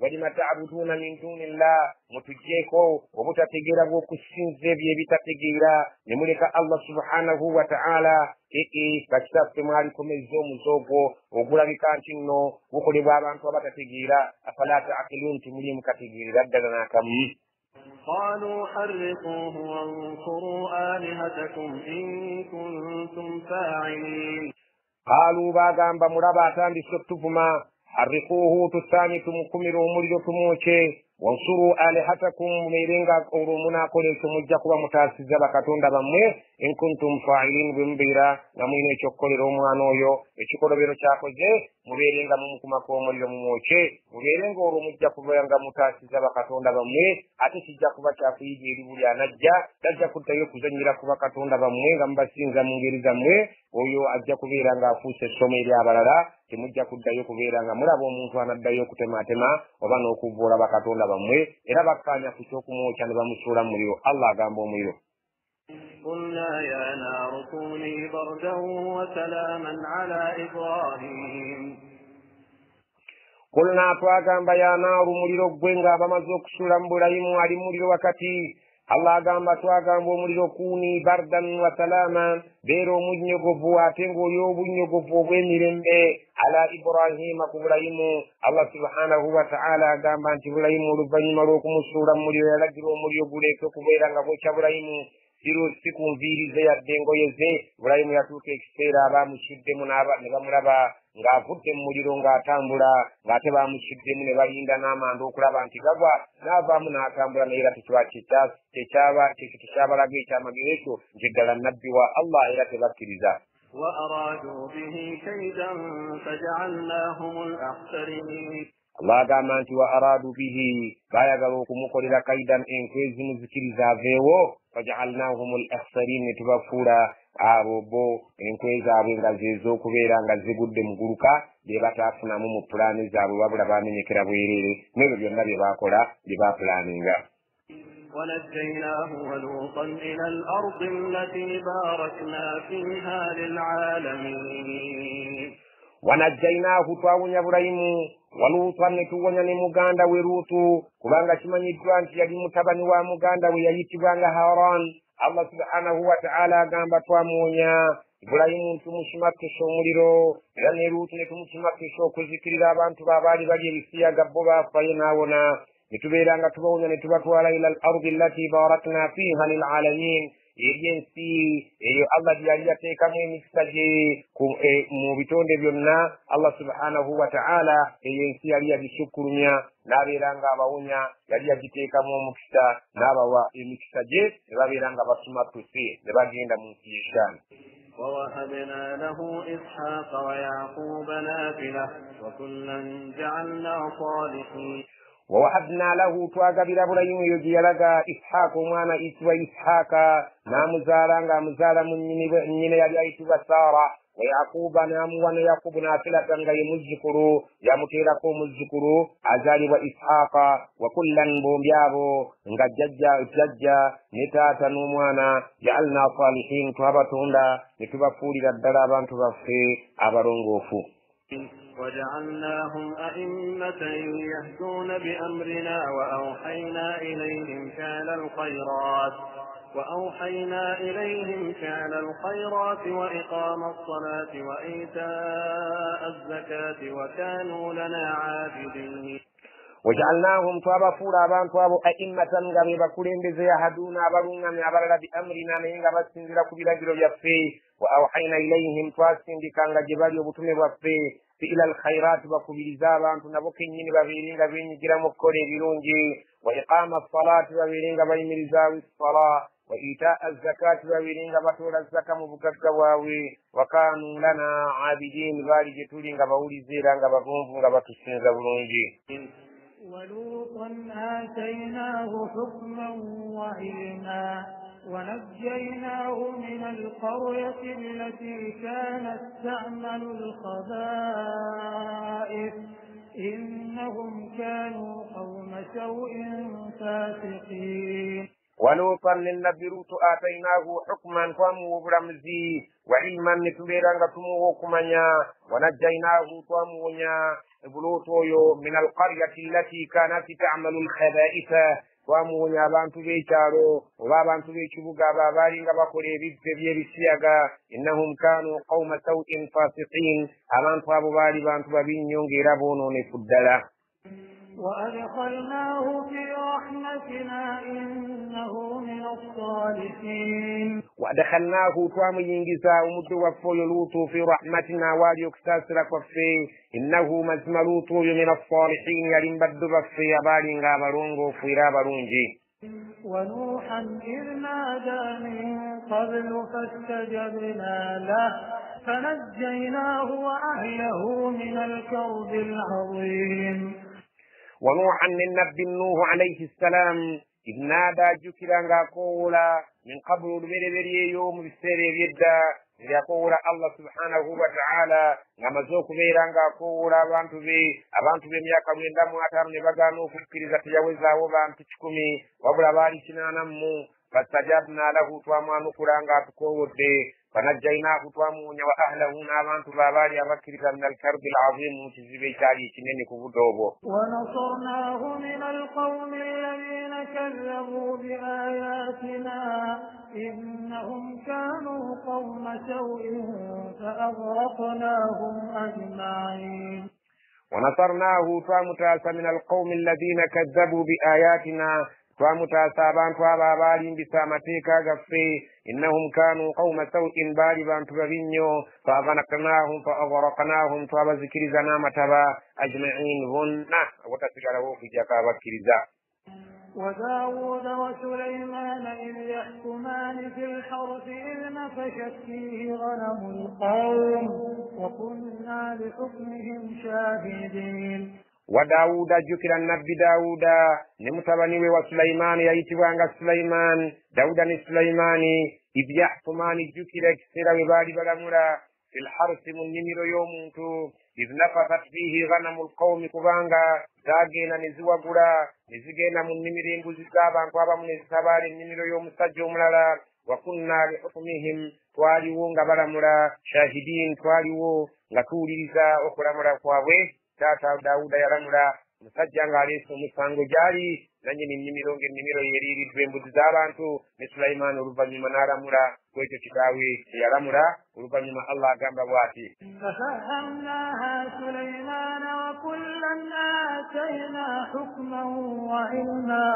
walima ta'buduuna min duunillah mutugjeeko obutategeera bw'okusinza ebyo ebitategeera ne muleka Allah subhanahu wa ta'ala bakitaffe mwalikomezza omuzoogo ogulabika nti nno gukolebwa abantu abatategeera afala ta'qiluun timuli mukategeerera ddala n'akamu. قالوا حرقوه وانصروا آلهتكم إن كنتم فاعلين قالوا bagamba mulaba atandise okutuvuma harriquuhu tusaanye tumukumire omuliro tumwoke wansuru alihatakum mubeerenga olwo munaakola ekyo mujja kuba mutaasiza bakatonda bammwe in kuntum fa'ilin bimbira namwine ekyokukolera omwana oyo ekikolobero kyakoze mubeerenga mumukumako omuliro mumwoce mubeerenga olwo mujja kubeera mutaasiza bakatonda bammwe ate kijja kuba kyakuyiga eri buli anajja tajja kuddayo kuzannyira ku bakatonda bammwe nga mubasinza mu ngeri zammwe oyo ajja kubeera ng'afuuse essomo eri abalala temujja kuddayo kubeera nga mulaba omuntu anaddayo okutematema oba n'okuvvoola bakatonda bammwe era bakkaanya ku kyokumwokya ne bamusuula mu muliro Allah agamba omuliro قلنا يا نار كوني بردا وسلاما على إبراهيم قلنا twagamba ya naaru muliro gwe ng'abamaze okusula mu Ibulayimu ali muliro wakati Allah agamba twagamba omuliro kuni bardan wa salama beera omunnyogovu ate ng'oyo obunnyogovu obw'emirembe ala Ibrahima ku Ibulayimu Allah subhanahu wa ta'ala agamba nti Ibulayimu oluvannyuma lw'okumusuula mu muliro yalagira omuliro guleeke okubeera nga bwokya Ibulayimu sikunviirize yadde engoye ze Ibulayimu yatuuka ekiseera abaamukiddemu ne bamulaba ng'avudde mu muliro ng'atambula ng'ate baamukiddemu ne balinda n'amanda okulaba nti gagwa n'avaamu n'atambula naye era tekyabalaga ekyamagero ekyo nti ddala nnabbi wa Allah era tebakkiriza وأرادوا به كيدا فجعلناهم الأخسرين Allah agamba nti wa aradu bihi baayagala okumukolera kaidan enkwe zimuzikiriza aveewo faja'alnahum al-akhsarin ne tubafuula abo bo enkwe zaabwe nga zez'okubeera nga zigudde mu guluka bye bataafunamu mu pulaani zaabwe wabula baamenyekera bwereere n'ebyo byonna bye baakola bye baapulaaninga ونجيناه ولوطا إلى الأرض التي باركنا فيها للعالمين ونجيناه twawunya Ibulayimu waluuta ne tuwonya ne muganda we Luutu kubanga kimanyiddwa nti yali mutabani wa muganda we yayitibwanga Haran Allah subhanahu wa ta'ala agamba twamuwonya Ibulayimu tumusimattisa omuliro era ne Luutu ne tumusimattisa okuzikirira abantu babaali bali ebisiyaga bo baafayo n'awona ne tubeera nga tubawonya ne tubatwala ila al-ardi allati barakna fiha lil'alamin eri ensi eyo Allah gyali yateekamu emikisa gye mu bitonde byonna Allah subhanahu wa ta'ala eyo ensi yali yagisukkulumya n'abeera nga abawonya yali yagiteekamu omukisa n'abawa emikisa gye ne babeera nga basumattuse ne bagenda mu nsi y'Eshamu ووهبنا له إسحاق ويعقوب نافلة وكلا جعلنا صالحين ووهبنا له twagabira Ibulayimu eyo gye yalaga Ishaaka omwana ayitibwa Ishaaka n'amuzaala ng'amuzaala mu nnyina yali ayitibwa Saara wa Yaquuba n'amuwa ne Yaquubu naafilata nga ye muzzukulu yamuteerako omuzzukulu azaalibwa Ishaaka wa kullan bombi abo nga jjajja ne taata n'omwana ja'alna saalihiin twabatonda ne tubafuulira ddala abantu baffe abalongoofu وجعلناهم أئمة يهدون بأمرنا وأوحينا إليهم فعل الخيرات وإقام الصلاة وإيتاء الزكاة وكانوا لنا عابدين وجعلناهم twabafula abantu abo a'immatan nga be bakulembeze yahaduna abalungamya abalala bi amrina naye nga basinzira ku biragiro byaffe wa awhayna ilayhim twasindikanga gye bali obutume bwaffe ila alkhairat bakubiriza abantu nabo kennyini babeere nga benyigira mu kukola ebirungi wa iqama salati babeere nga bayimirizaawo essala wa itaa zakati babeere nga batoola zaka mu bugagga bwabwe wa kaanu lana abidin baali gye tuli nga bawulize era nga bavunvu nga batusinza bulungi ولوطا آتيناه حكما وعلما ونجيناه من القرية التي كانت تعمل الخبائث إنهم كانوا قوم سوء فاسقين ولوطا للنبي لوط آتيناه حكما فامو برمزي وعلما نتبيرا تموه كمانيا ونجيناه فامونا بلوطو من القرية التي كانت تعمل الخبائث twamuwonya abantu b'ekyalo oba abantu b'ekibuga abo abaali nga bakola ebizze by'ebisiyaga innahum kaanu qawma sawin fasiqin abantu abo baali bantu babi nnyo ng'era boonoonefu ddala وأدخلناه في رحمتنا إنه من الصالحين وأدخلناه twamuyingiza omuddu waffe oyo Luutu fi rahmatina waali okusaasira kwaffe innahu mazima Luutu oyo min as-salihin yali mbaddu baffe abaali nga abalongoofu era abalungi ونوحا إذ نادى من قبل فاستجبنا له فنجيناه وأهله من الكرب العظيم. ونوحا من نبي نوح عليه السلام إذ نادى جكرا قولا من قبل البربري يوم بالسير يدا يقول الله سبحانه وتعالى ngamazo kubeeranga akowola abantu be myaka 9 ne bagaana okukkiriza teyawezaawo bantu 10 wabula baali 80 fastajabna lahu twamwanukulanga atukowodde fanajjaynaahu twamuwonya wa ahlahu n'abantu baabaali abakkiriza min alkarbi alazim mu kizibu ekyali ekinene ku budde obwo. ونصرناه من القوم الذين كذبوا بآياتنا إنهم كانوا قوم سوء فأغرقناهم أجمعين. ونصرناه twamutaasa من القوم الذين كذبوا بآياتنا twamutaasa abantu abo abaalimbisa amateeka gaffe innahum kanu qauma sawin baali bantu babi nnyo faaghraknahum twabazikiriza n'amataba ajmain bonna obutasigalawo okujjako abakkiriza. وداود وسليمان إذ يحكمان في الحرث إذ نفشت فيه غنم القوم وكنا لحكمهم شاهدين. وداود جكر النبي داود نمتبني وسليمان يأتيوانغ سليمان داود سليمان إذ يحكمان جكر كسيرا وبالي بلامورا في الحرث من نمير يومتو إذ نفثت فيه غنم القوم كبانغا زاجينا نزوغورا نزيجينا من نمير ينبوزيكابا كوابا من السبار نمير يوم سجوم للا وكنا لحكمهم تواليوونغ بلامورا شاهدين تواليوو ngatuuliriza okulamula kwabwe. Tata Dawuda yalamula musajja ng'aleese omusango gyali nannyini nnimiro ng'ennimiro yeriiriddwa embuzi z'abantu ne Sulaimaani oluvannyuma n'alamula kwekyo kitaawe yalamula oluvannyuma Allah agamba bw'ati ففهمناها سليمان وكلا آتينا حكما وعلما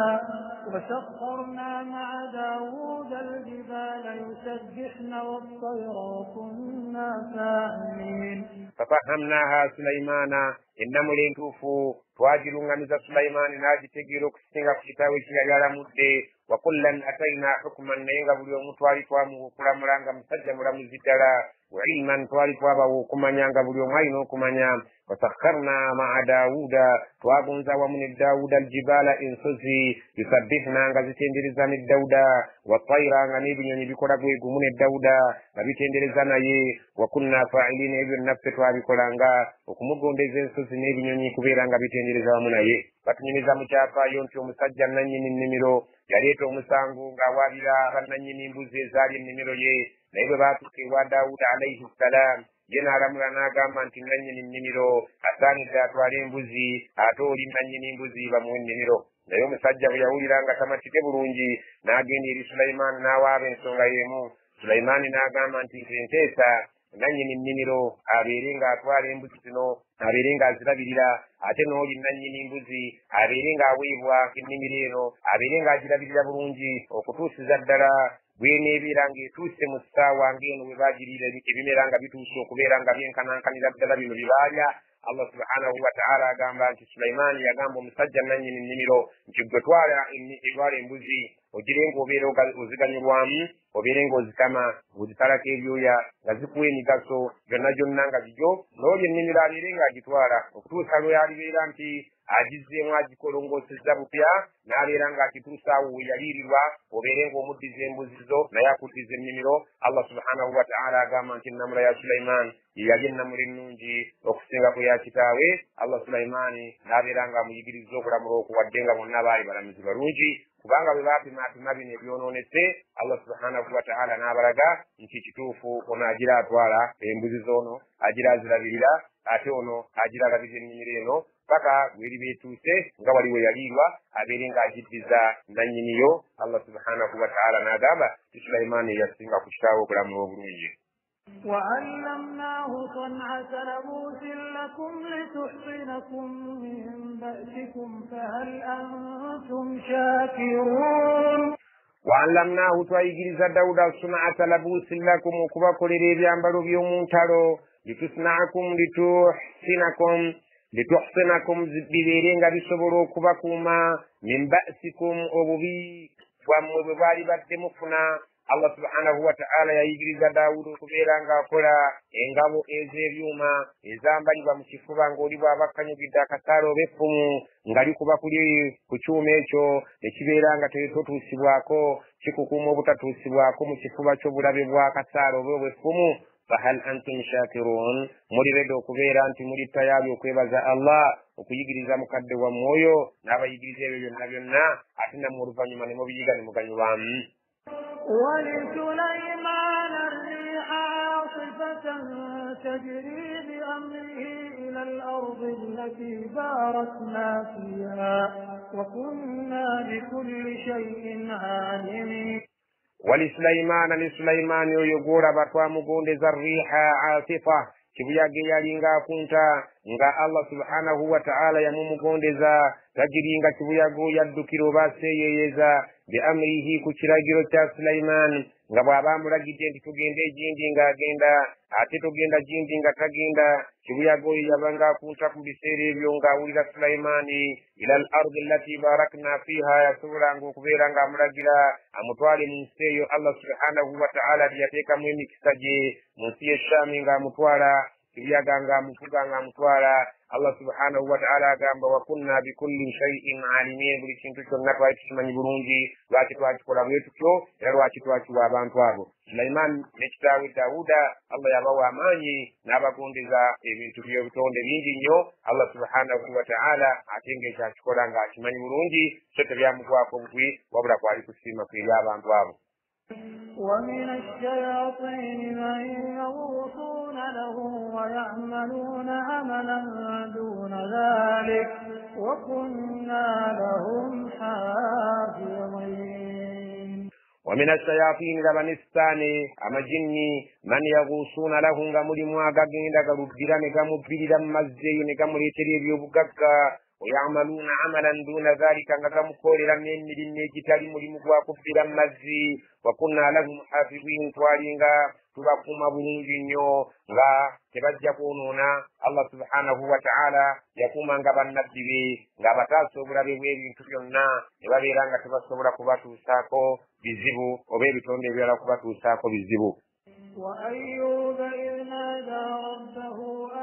وسخرنا مع داود الجبال يسبحن والطير وكنا فاعلين. ففهمناها سليمان إنما لنتوفوا twagirunganiza Sulaimaani n'agitegeera okusinga ku kitaawe kye yalamudde wa kullan atayna hukman naye nga buli omu twali twamukulamula nga musajja mulamuzi ddala wa ilman twali twabawa okumanya nga buli omu alina okumanya wasakharna maa Daawuda twagonza wamu ne Daawuda aljibaala ensozi yusabbihna nga zitendereza ne Dawuda wattayra nga n'ebinyonyi bikola bwe gumu ne Dawuda nga bitendereza naye wa kunna fa'ilina ebyo naffe twabikolanga okumugondeza ensozi n'ebinyonyi kubeera nga bitendereza wamu naye. Batunyumiza mu kyafaayo nti omusajja nannyini nnimiro yaleeta omusango ng'awaabira bannannyini mbuzi ezaali ennimiro ye naye bwe baatuuka ewa Daawuda alayhi ssalaam ye n'alamula n'agamba nti nannyini nnimiro asaanidde atwale embuzi ate oli nannyini mbuzi bamuwe ennimiro. Naye omusajja bwe yawulira nga tamatike bulungi n'agenda eri Sulaimaani n'awaaba ensonga y'emu. Sulaimaani n'agamba nti nteesa nannyini nnimiro abeere ng'atwala embuzi zino abeere ng'azirabirira ate n'oli nannyini mbuzi abeere ng'aweebwa ennimiro eno abeere ng'agirabirira bulungi okutuusiza ddala bw'eneebeera ng'etuuse mu ssaawa ng'eno bwe baagiriira ebimera nga bituuse okubeera nga byenkanankanira ddala bino bye baalya. Allah subhanahu wa ta'ala agamba nti Sulaimaani yagamba omusajja nannyini nnimiro nti gwe twala embuzi ogire ng'obeera oziganyulwamu obeere ng'ozikama ng'ozitalako ebyoya nga zikuwa emigaso gyonna gyonna nga gigyo n'oli ennimiro abeere ng'agitwala okutuusa lwe alibeera nti agizzeemu agikolongoosezza bupya n'abeera ng'akituusa awo we yaliirirwa obeere ng'omuddiza embuzi zo naye akuddiza ennimiro. Allah subhanahu wa ta'ala agamba nti ennamula ya Sulaimaani ye yali ennamula ennungi okusinga ku ya kitaawe. Allah Sulaimaani n'abeera ng'amuyigiriza okulamula okuwadde nga bonna baali balamizi balungi kubanga bwe baapimaapima bino ebyonoonese Allah subhanahu wa ta'ala n'abalaga nti kituufu ono agira atwala embuzi z'ono agira azirabirira ate ono agira alabirira ennimiro eno paka weri beetuuse nga wali we yaliirwa abeere ng'agiddiza nannyiniyo. Allah subhanahu wa ta'ala n'agamba ti Sulaimaani yasinga ku kitaawe okulamula obulungi. وعلمناه صنعة لبوس لكم لتحصنكم من بأسكم فهل أنتم شاكرون. وعلمناه توايجرز داود صنعة لبوس لكم وكبكولي بيامبالو بيومونتالو لتحصنكم bibeerenga bisobola okubakuma min ba'sikum obubi bwammwe bwe baali badde mufuna Allah subhanahu wa ta'ala yayigiriza Daawuda okubeera ng'akola engabo ez'ebyuma ezambalibwa mu kifuba ng'oli bw'aba akanyugidde akasaale oba effumu nga likuba kuli ku kyuma ekyo ne kibeera nga totuusibwako kikukuuma obutatuusibwako mu kifuba ky'obulabe bw'akasaale oba obweffumu. Fahal antum shakirun, muri redde okubeera nti muli tayari okwebaza Allah okuyigiriza mukadde wa mwoyo n'abayigiriza ebyo byonna byonna ate nammwe oluvannyuma ne mubiyiga ne muganyulwamu. ولسليمان الريح عاصفة تجري بأمره إلى الأرض التي باركنا فيها وكنا بكل شيء عالمين. ولسليمان يقول بطوامقون ذا الريح عاصفة kibuyaga eyalinga akunta nga Allah subhanahu wa ta'ala yamumugondeza tajiri nga kibuyaga yaddukira oba aseeyeeyeza bi amrihi ku kiragiro kya Sulaiman nga bw'aba amulagidde nti tugende egindi ng'agenda ate tugenda gindi nga tagenda. Kibuyaga oyo yabanga akunta ku biseera ebyo ng'awulira Sulaimani ila al-ardi allati barakna fiha, yasobolanga okubeera ng'amulagira amutwale mu nsi eyo Allah subhanahu wa ta'ala yateekamu emikisa gye mu nsi y'Eshami ng'amutwala. Kibuyaga ng'amufuga ng'amutwala. Allah subhanahu wa ta'ala agamba wa kunna bikulli shay'in alimin, buli kintu kyonna twali tukimanyi bulungi. Lwaki twakikola bwe tutyo era lwaki twakiwa abantu abo. Sulaiman ne kitaawe Daawuda Allah yabawa amaanyi n'abagondeza ebintu by'obutonde bingi nnyo. Allah subhanahu wa ta'ala ate ng'ekyakikola ng'akimanyi bulungi, so tebyamugwako butwi wabula kwali kusiima kweri abantu abo. ومن الشياطين من يغوصون له ويعملون عملا دون ذلك وكنا لهم حافظين. ومن الشياطين لبنستاني أما جني من يغوصون له غمولي مواغاقين لغربيرا نغمبيرا مزي نغموليتري بيوبغاقا ويعملون عملا دون ذلك نغمكوريرا من نجتالي ملمكوا كفيرا مزي وكنا لهم حافظين توالينغا tubakuma bulungi nnyo nga tebajja kwonoona. Allah subhanahu wa ta'ala yakumanga bannabbi be ng'abataasa obulabe bw'ebintu byonna ne babeera nga tebasobola kubatuusaako bizibu oba ebitonde ebirala kubatuusaako bizibu. وأيوب إذ نادى ربه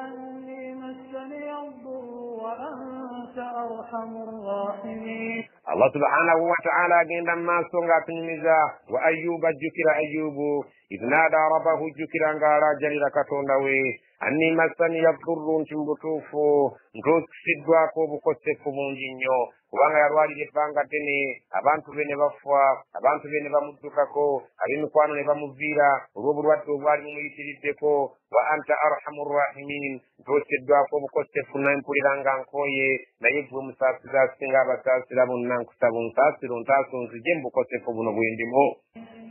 أني مسني الضر وأنت أرحم الراحمين. Allah subhanahu wa ta'ala agenda mu maaso ng'atunyumiza wa Ayyuba, ajjukira Ayyubu idh naada rabbahu, jjukira ng'alaajanira Katonda we anni massaniya ddurru, nti mu butuufu ntuusiddwako obukosefu bungi nnyo, kubanga yalwalira ebbanga ddene, abantu be ne bafa, abantu be ne bamuddukako, ab'emikwano ne bamuviira olw'obulwadde obwali mumuyitiriddeko. Wa anta arhamur rahimin, ntuusiddwako obukosefu nampulira nga nkooye, naye gwe omusaasira asinga abasaasira bonna nkusaba onsaasire ontaasa onzigye mu bukosefu buno bwe ndimu.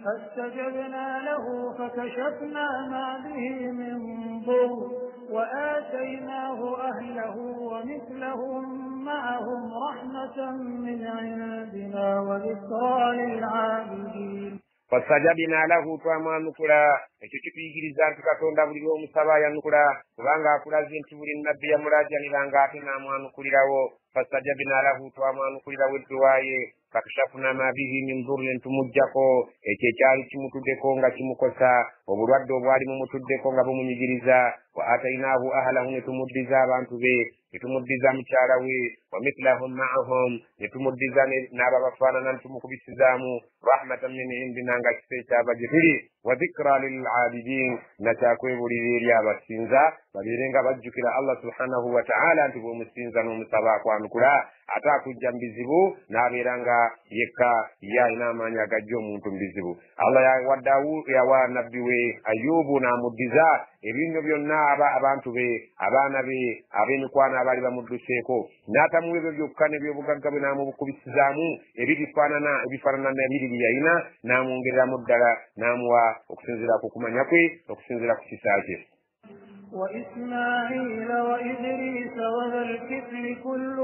فاستجبنا له فكشفنا ما به من ضر وآتيناه أهله ومثلهم معهم رحمة من عندنا وذكرى للعابدين. fastajabina lahu, twamwanukula. Ekyo kituyigiriza nti Katonda buli lw'omusaba yanukula, kubanga akulaze nti buli nabbi yamulaajaniranga ate n'amwanukulirawo. Fastajabina lahu, twamwanukulirawo edduwa ye. Fakashafuna ma bihi min dhurrin, tumuggyako ekyo ekyali kimutuddeko nga kimukosa, obulwadde obwali mumutuddeko nga bumunyigiriza. Wa atainahu ahlahu, ne tumuddiza abantu be, ne tumuddiza mukyala we. Wa mithlahum ma'ahum, ne tumuddiza n'ababafaanana ne tumukubisizaamu. Rahmatan min indina, nga kisa ekyava gye tuli. Wa dhikra lil abidin, na kyakwebulira eri abasinza babeere nga bajjukira Allah subhanahu wa ta'ala nti bw'omusinza n'omusaba akwanukula ate akujja mu bizibu n'abeera nga yekka ye alina amaanyi agajja omuntu mu bizibu. Allah yawa nabbi we Ayyubu n'amuddiza ebintu byonna abantu be, abaana be, ab'emikwano abaali bamudduseeko, n'atamuwa ebyo byokka n'ebyobugagga bwe n'amubukubisizaamu ebifaanana ebiri bye yalina, n'amwongereramu ddala, n'amuwa okusinziira ku kumanya kwe, okusinziira ku kisa kye. وإسماعيل وإدريس وذا الكفل كل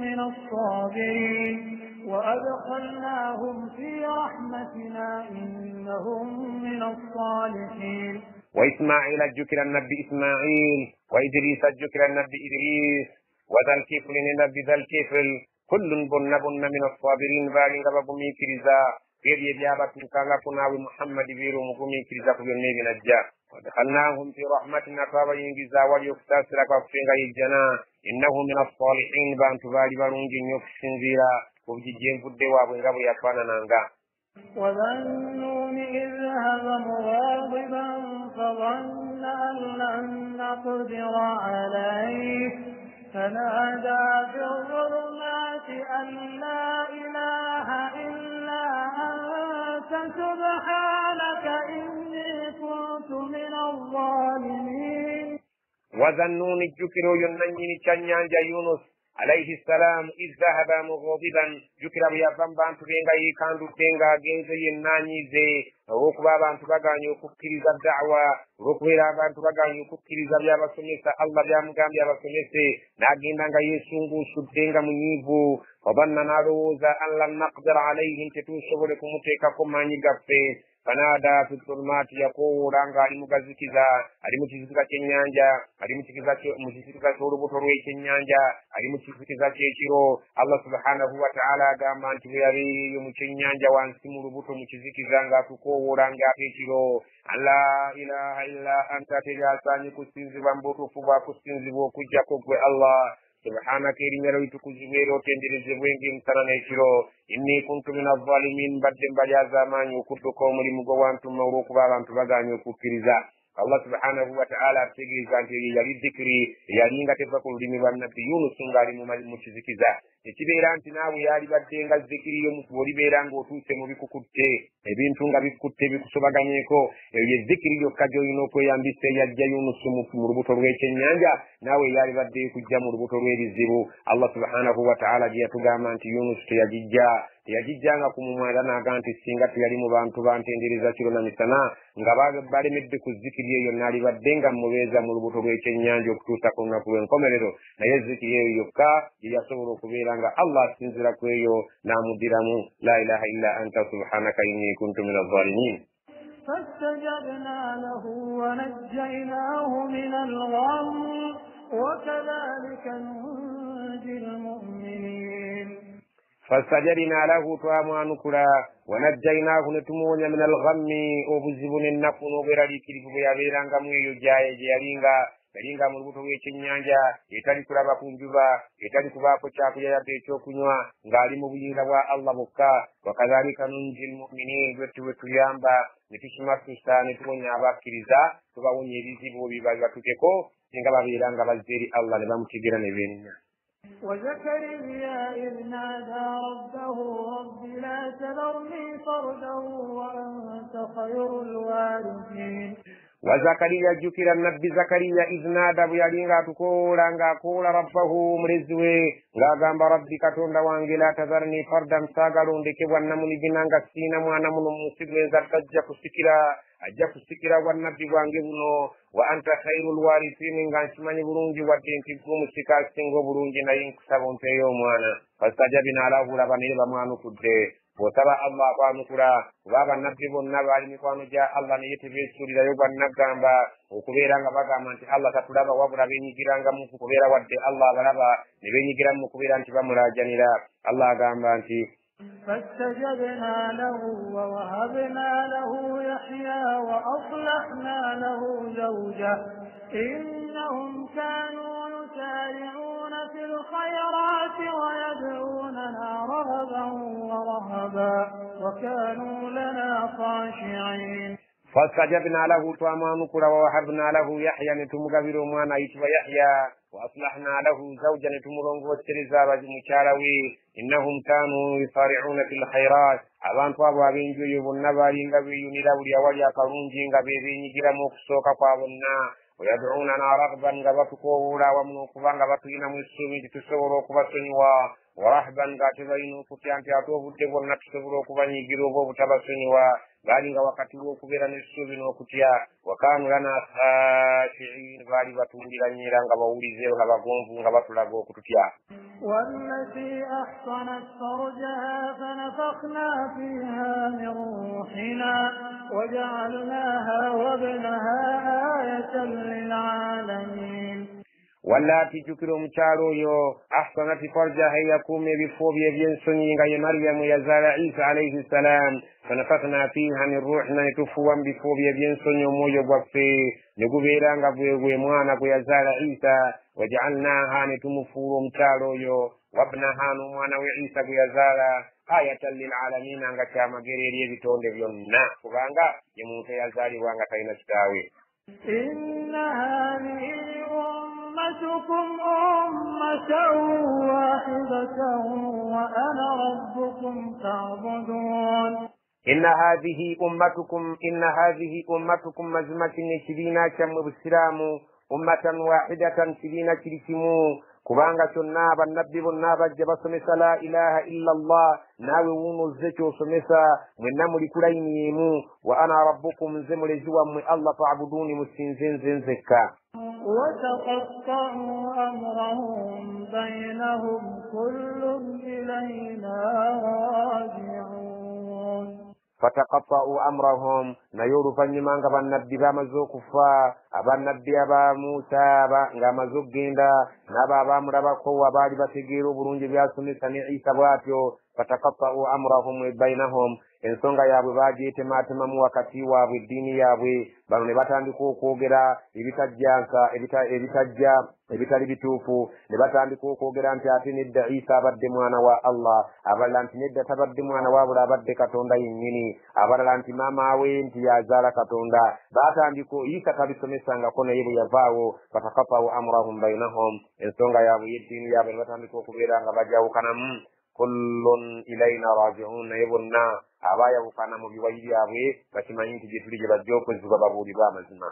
من الصابرين وأدخلناهم في رحمتنا إنهم من الصالحين. وإسماعيل ذكر النبي إسماعيل، وإدريس ذكر النبي إدريس، وذا الكفل النبي ذا الكفل، كل بن من الصابرين بالغ بميكرزا ebyo ebyabatukangako naawe muhammadi beera omugumiikiriza ku byonna ebinajja wadakhalnahum fi rahmatina twabayingiza awali okusaasira kwaffe nga yejjana innahu min assalihin bantu baali balungi nnyo okusinziira ku bugijja envudde waabwe nga bwe yafaanananga وذا النون إذ ذهب مغاضبا فظن أن لن نقدر عليه فنادى في الظلمات أن لا إله إلا أنت سبحانك إني كنت من الظالمين وذا النون الجكر يننجن كنيانجا يونس عليه السلام إذ ذهب مغاضبا جكر بيافن بانتو بينغا يكاندو تنغا جنزي ينانيزي okuba abantu baganye okukkiriza da'wa okubeera abantu baganye okukkiriza byabasomesa Allah byamugambye abasomese n'agenda nga yeesunguusudde nga munyiivu obanna n'alowooza an lan naqdira alayhi tetusobole kumuteekako maanyi gaffe fanaada fi dhulumaati yakoowoola ng'ali mugazikiza ali mu kizikiza ky'ennyanja ali mu kizikiza ky'olubuto lw'ekyennyanja ali mu kizikiza ky'ekiro Allah subhanahu wa ta'ala agamba nti bwe yabeereeyo mu kyennyanja wansi mu lubuto mu kizikiza ng'atukoowoola ng'ate ekiro la ilaha illa anta teryasaanye kusinzibwa mu butuufu bwa kusinzibwa okuggyako gwe Allah subhanaka erinnya lyo litukuzibwe era otenderezebwe ng'emisana n'ekiro inni kuntu min azzalimin mbadde mbalyaza amaanyi okudduka omulimu gwe wantuma olw'okuba abantu bagaanye okukkiriza Allah subhanahu wa ta'ala ategeeza nti eyo yali dhikiri yali nga teva ku lulimi lwa nabbi Yunus ng'ali mu kizikiza ekibeera nti naawe yali badde nga dhikiri y'omuntu bw'olibeera ng'otuuse mu bikukutte ebintu nga bikukutte bikusobaganyeeko eyo ye dhikiri yokka gy'olina okweyambisa eyajja Yunus mu lubuto lw'ekyennyanja naawe yali badde kujja mu lubuto lw'ebizibu Allah subhanahu wa ta'ala gye yatugamba nti Yunus teyagijjanga ku mumwa era n'agamba nti singa teyali mu bantu bantendereza kiro na misana nga balemedde ku zikiri eyo naalibadde nga mubeeza mu lubuto lw'ekyennyanja okutuusa ku lunaku lw'enkomerero naye zikiri eyo yokka gye yasobola okubeera nga Allah asinzira ku eyo n'amuddiramu la ilaha illa anta subhanaka inni kuntu min azzalimin فاستجبنا له ونجيناه من الغم وكذلك ننجي المؤمنين فاستجبنا له twamwanukula wanajjaynaahu ne tumuwonya min alghammi obuzibu n'ennaku n'obweraliikirivu bwe yabeerangamu eyo gye yalinga mu lubuto lw'ekyennyanja etali kulaba ku njuba etali kubaako kyakulya yadde ekyokunywa ng'ali mu buyinza bwa Allah bwokka wakadhalika nunji almu'minin bwe tuyamba ne tusimasusa ne tuwonya abakkiriza tubawonya ebizibu bibatukeko singa babeera nga bazze eri Allah ne bamutegeera ne beeninya وزكريا إذ نادى ربه رب لا تذرني فردا وأنت خير الوارثين وزكريا جكر النبي زكريا إذ نادى بيالينغا تكولا ng'akoola rabbahu omulezi we ng'agamba rabbi katonda wange la tazarni fardan saagala ondeke bwannamuni binanga siina mwana muno mu nsi gwenza ajja kusikira bwannabbi bwange buno wa anta khairul warisini nga nkimanyi bulungi wadde nti gwomusika asinga obulungi naye nkusaba ompeeyo omwana fastajabina lahu laba naye bamwanukudde bw'osaba Allah akwanukula kuba abannabbi bonna baali mikwano gya Allah naye tebeesuulirayo bwannagamba okubeera nga bagamba nti Allah tatulaba wabula beenyigirangamu kubeera wadde Allah abalaba ne beenyigiramu mu kubeera nti bamulaajanira Allah agamba nti فاستجبنا له ووهبنا له يحيى وأصلحنا له زوجه إنهم كانوا يسارعون في الخيرات ويدعوننا رغبا ورهبا وكانوا لنا خاشعين فاستجبنا له twamwanukula ووهبنا له يحيى نتمغبر omwana ayitibwa Yahya وأصلحنا له زوجا نتمرongoosereza mukyala we innahum kanu yusari'una fil khairat abantu abo ab'enjoyo bonna baalinga beeyunira buli awali akalungi nga beenyigiramu okusooka kwa bonna wayad'unana raghban nga batukoowoola awamu n'okuba nga batulinamu essuubi nti tusobola okubasonyiwa warahban ng'ate balina okutya nti ate obudde bwonna tusobola okubanyigira oba obutabasonyiwa baali nga wakati w'okubeera n'essuubi n'okutya wakaanu lana khashi'in baali batuwulira nnyo era nga bawulize nga bagonvu nga batulaga okututya والتي أحصنت فرجها فنفخنا فيها من روحنا وجعلناها وابنها آية للعالمين wallati jukira omukyalo oyo ahsanati farjaha yakuuma ebifo bye ebyensonyi nga ye mariyamu yazaala isa alayhi ssalam fanafakna fiha min ruhina ne tufuwa mu bifo bye ebyensonyi omwoyo gwaffe ne gubeera nga gwe mwana gwe yazaala isa wajaalnaha ne tumufuula omukyalo oyo wabnaha n'omwana we isa gwe yazaala ayatan lilalamina nga kyamagero eri ebitonde byonna kubanga ye muntu eyazaalibwa nga talina kitaawe. inna hadhihi ummatukum ummatan wahidatan wa ana rabbukum ta'budun. inna hadhihi ummatukum mazimatin ekibiina kyammwe busiraamu ummatan wahidatan kibiina kiri kimu kubanga kyonna bannabbi bonna bajja basomesa la ilaha illa allah naawe wuunozze kyosomesa mwenna muli kulayini emu wa ana rabbukum nze mulezi wammwe allah fa'buduni musinze nze nzekka. وتقطعوا أمرهم بينهم كل إلينا راجعون. fataqatta'u amrahum naye oluvannyuma nga bannabbi bamaze okufa abannabbi aba Musa nga amaze okugenda n'abo abaamulabako abaali bategeera obulungi byasomesa ne Isa bw'atyo fataqatta'u amrahum bainahum ensonga yaabwe bagyetematemamu wakati waabwe eddiini yaabwe bano ne batandika okwogera ebitali bituufu ne batandika okwogera nti ate nedda Isa abadde mwana wa Allah abalala nti nedda tabadde mwana wabula abadde Katonda yennyini abalala nti maama we nti yazaala Katonda batandika Isa tabisomesangako naye bwe yavaawo fataqatta'u amrahum bainahum ensonga yaabwe y'eddiini yaabwe ne batandika okubeera nga bajawukanamu kullun ilayna raji'un naye bonna abaayawukana mu biwayi byabwe bakimanyi nti gye tuli gye bajja okwezibwa babuulibwa amazima.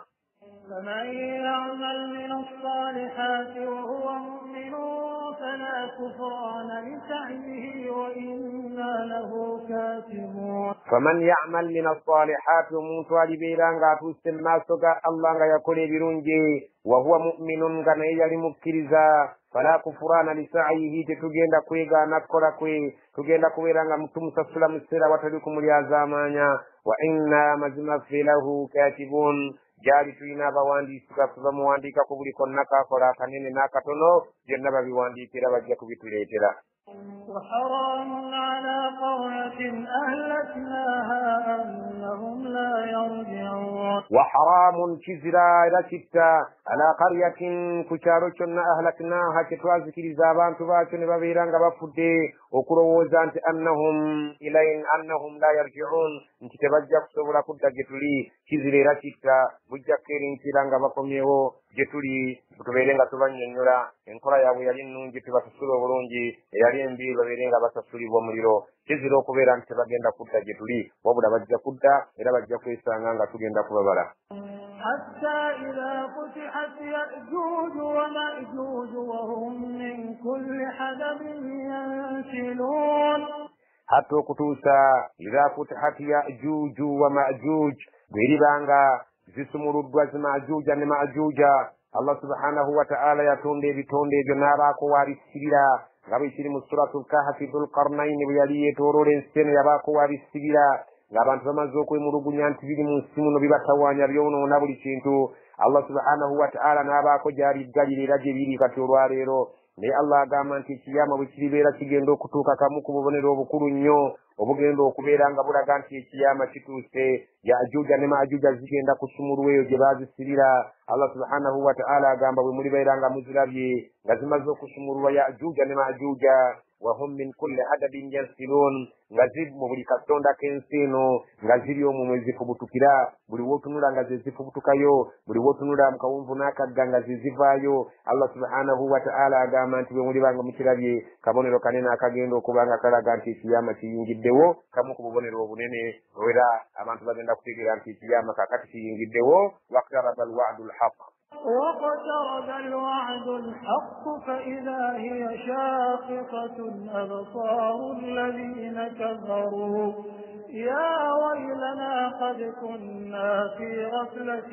فمن يعمل من الصالحات وهو مؤمن فلا كفران لسعيه وإنا له كاتبون. فمن يعمل من الصالحات وموت والبيران تسمى سوغا الله يقول برونجي وهو مؤمن كان يجري مكرزا فلا كفران لسعيه تتجند كويغا نكولا كوي تجند كويران متمسسلا مسيرا وتلكم ليازامانيا وإنا مزما في له كاتبون jali tulina abawandiika bamuwandiika ku buli konna kakola akanene n'akatono byonna babiwandiikira bajja kubituleetera. وحرام على قرية أهلكناها أنهم لا يرجعون. وحرام كزرا ركتا على قرية كشاروشنا أهلكناها كتوازكي زابان تباشن ببيران غبافدي وكرووزان أنهم لا يرجعون انت تبجك سورا كنت جتولي كزرا ركتا بجاكيرين كيران غبافميو jetuli tuberenga tubanyonyola enkola yaabwe yali nnungi tubasasula obulungi eyali embi baberenga basasulibwa omuliro kizira okubeera nti tebagenda kudda jetuli wabula bajja kudda era bajja kwesanga nga tugenda kubabala. حتى إذا فتحت يأجوج ومأجوج وهم من كل حدب ينسلون. حتى okutuusa إذا فتحت يأجوج ومأجوج bw'eribanga zisumuluddwa zimajuja ne majuja Allah subhanahu wa ta'ala yatonde ebitonde ebyo n'abaako wabisibira nga bwe kiri mu suratul kahfi dhul qarnayn bwe yali yeetooloola ensi eno yabaako wabisibira ng'abantu bamaze okwemulugunya nti biri mu nsi muno bibatawaanya byonoona buli kintu Allah subhanahu wa ta'ala n'abaako gy'abiggalira era gye biri kati olwaleero naye Allah agamba nti ekiyama bwe kiribeera kigenda okutuuka kamu ku bubonero obukulu nnyo obugenda okubeera nga bulaga nti ekiyama kituuse Yaajuja ne Maajuja zigenda kusumulwa eyo gye baazisibira. Allah subhanahu wa ta'ala agamba bwe mulibeera nga muzirabye nga zimaze okusumulwa Yaajuja ne Maajuja wahum min kulli hadabin yansilun nga ziri mu buli katonda k'ensi eno nga ziri omwo mwe zifubutukira buli wootunula nga ze zifubutukayo buli wootunula mu kawunvu n'akagga nga ze zivaayo. Allah subhanahu wa ta'ala agamba nti bwe muliba nga mukirabye kabonero kanene akagenda okuba nga kalaga nti ekiyama kiyingiddewo kamu ku bubonero obunene era abantu bagenda kutegeera nti ekiyama kakati kiyingiddewo waqtaraba alwa'du alhaq. واقترب الوعد الحق فإذا هي شاخصة أبصار الذين كفروا يا ويلنا قد كنا في غفلة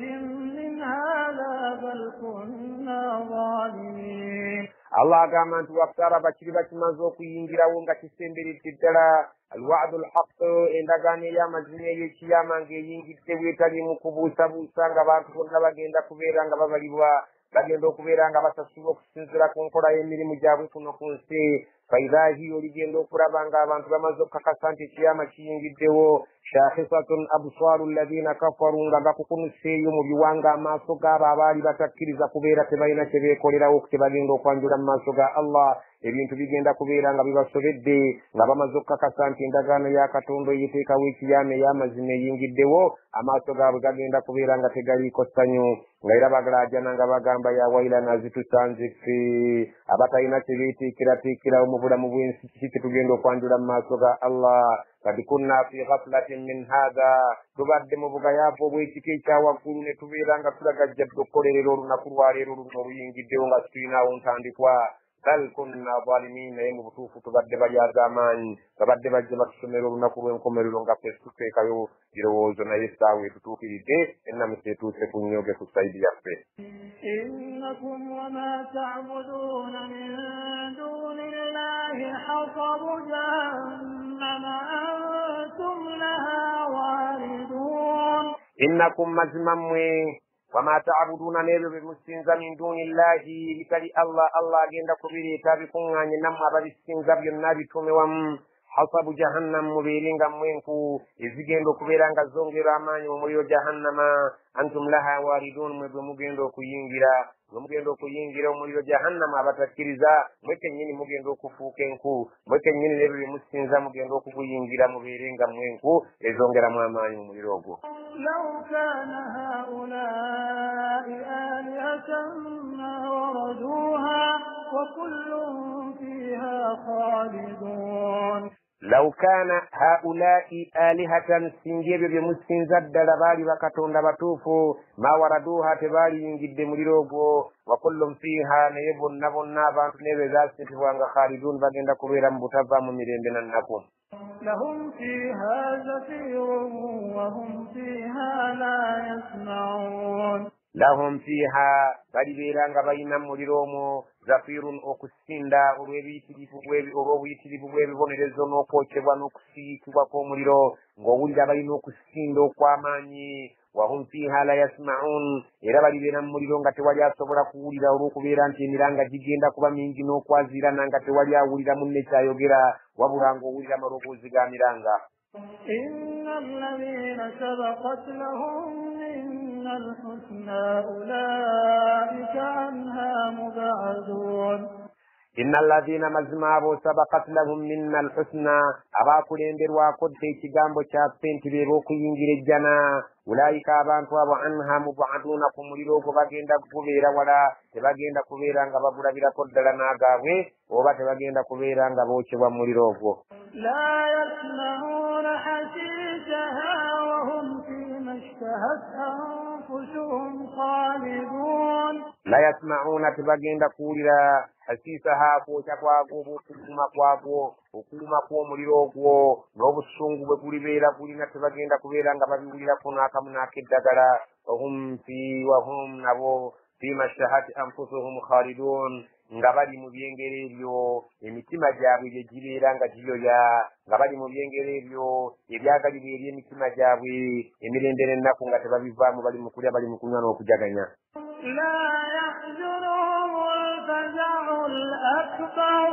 من هذا بل كنا ظالمين. الله قام أنت واقترب كريبة مزوك ينجر ونغا تسنبري تدرى الوعد الحق إن دغاني يا مزني يشيا مانغي ينجر تبيتالي مكبوسا بوسا غبان كنا بغيندا كبيرا غباليوا bagenda okubeera nga basasulwa okusinziira ku nkola y'emirimu gyabwe kuno ku nsi faidha hiyo ligenda okulaba nga abantu bamaze okukakasa nti ekiyama kiyingiddewo shakhisatun absaru alladhina kafaru nga gakukunuseeyo mu biwanga amaaso gaabo abaali batakkiriza kubeera tebalina kye beekolerawo tebagenda okwanjula mu maaso ga Allah ebintu bigenda kubeera nga bibasobedde nga bamaze okukakasa nti endagaano ya Katonda eyeteekawo ekiyama ey'amazima eyingiddewo amaaso gaabwe gagenda kubeera nga tegaliiko ssanyu nga era bagalaajana nga bagamba ya wailana zitusanze ffe abatalina kye beeteekerateekerawo mu bulamu bw'ensi kiki tugenda okwanjula mu maaso ga Allah kadi kunna fi ghaflatin min hadha tubadde mu bugayaavu obw'ekika ekyawaggulu ne tubeera nga tulagajjadde okukolerera olunaku lwaleero luno oluyingiddewo nga situlinaawo ntandikwa bal kunna zalimin naye mu butuufu tubadde balyaza amaanyi babadde bajja batusomera olunaku lw'enkomerero nga ffe tuteekayo birowoozo naye essaawa etutuukiridde ennamusa etuuse ku nnyoge ku sayidi yaffe innakum wama ta'buduna min duni llahi hasabu jahannama antum laha waridun innakum mazima mmwe wama ta'buduna n'ebyo bye musinza min duni llahi bitali Allah agenda kubireeta bikuŋŋaanye nammwe ababisinza byonna bitume wamu hasabu jahannam mubeere nga mwenku ezigenda okubeera nga zongera amaanyi mu muliro jahannama antum laha waridun mwe bwe mugenda okuyingira omuliro jahannama abatakkiriza mwe kennyini mugenda okufuuka enku mwe kennyini n'ebyo bye musinza mugenda okuguyingira mubeere nga mwenku ezongeramu amaanyi mu muliro ogwo لو كان هؤلاء آلهة ما وردوها وكل فيها خالدون لو كان هؤلاء آلهة سنجيب بمسكين زد لبالي وكتون لبتوفو ما وردوها تبالي ينجد مليروغو وكل فيها نيبون نبون نابان نيب ذات وانغ خالدون بغين كبيرا متفا مميرين بنا نكون لهم فيها زفير وهم فيها لا يسمعون lahum fiha bali beeranga balina muliro omwo zafirun okusinda olw'obuyitirivu bw'ebibonerezo n'okwokebwa n'okusiikibwa kw'omuliro ng'owulira balina okusinda okw'amaanyi wahum fiha la yasma'un era bali beera mu muliro nga tewali asobola kuwulira olw'okubeera nti emiranga gigenda kuba mingi n'okwaziirana nga tewali awulira munne kyayogera wabula ng'owulira amaloboozi ga miranga إن الذين سبقت لهم منا الحسنى أولئك عنها مبعدون إن الذين مزمابوا سبقت لهم منا الحسنى أباكولين بروا قد في جامبو شابين تبيروكو ينجر الجنة أولئك abantu abo anha mubaduna kumuliro ko bagenda kubeera wala tebagenda kubeera nga babulabirako ddala n'agaabwe oba tebagenda kubeera nga bookebwa muliro ogwo لا يسمعون حسيسها وهم فيما اشتهت أنفسهم خالدون لا يسمعون تبagenda kuwulira hasiisaha kwokya kwagwo okuuma kw'omuliro ogwo n'obusungu bwe gulibeera gulina tebagenda kubeera nga babiwulirako n'akamu n'akeddagala wahum nabo fima shtahat anfusuhum khalidun nga bali mu byengero ebyo emitima gyabwe gye gibeera nga giyoya nga bali mu byengero ebyo ebyagalibwa eri emitima gyabwe emirembe n'ennaku nga tebabivaamu bali mu kulya bali mu kunywa n'okujaganya لا يحزنهم الفزع الأكبر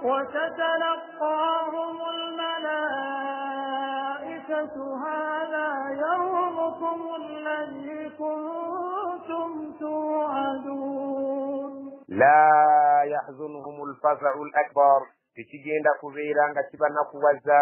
وتتلقاهم الملائكة هذا يومكم الذي كنتم توعدون لا يحزنهم الفزع الأكبر tekigenda kubeera nga kibanakuwaza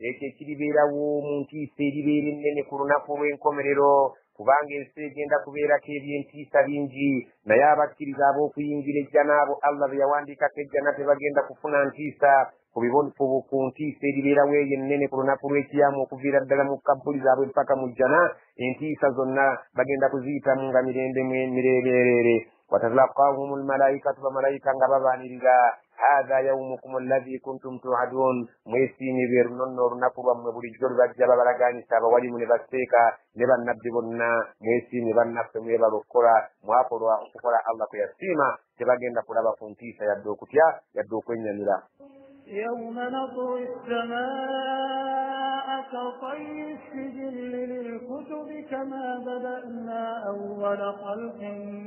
ekyo ekiribeerawo mu ntiisa eribeera ennene ku lunaku lw'enkomerero kubanga ensi egenda kubeerako ebyentiisa bingi naye abakkiriza ab'okuyingira ejjana abo Allah be yawandiikako ejjana tebagenda kufuna ntiisa ku ntiisa eribeerawo eyo ennene ku lunaku lw'ekiyama okuviira ddala mu kabbuli zaabwe mpaka mu jjana entiisa zonna bagenda kuziyitamu nga mirembe mireereere watalaqahum almalaikatu bamalayika nga babaanirira hadha yawmukum alladhi kuntum tu'adun mwesiimibwe luno olunaku lwammwe bulijjo lubajja babalagaanyisa abawalimu ne baseeka ne bannabbi bonna mwesiimye bannaffe mwebala okukola mwakolwa okukola Allah kwe yasiima tebagenda kulaba ku ntiisa yadde okutya yadde okwennyamira يوم نطوي السماء كطي السجل للكتب كما بدأنا أول خلق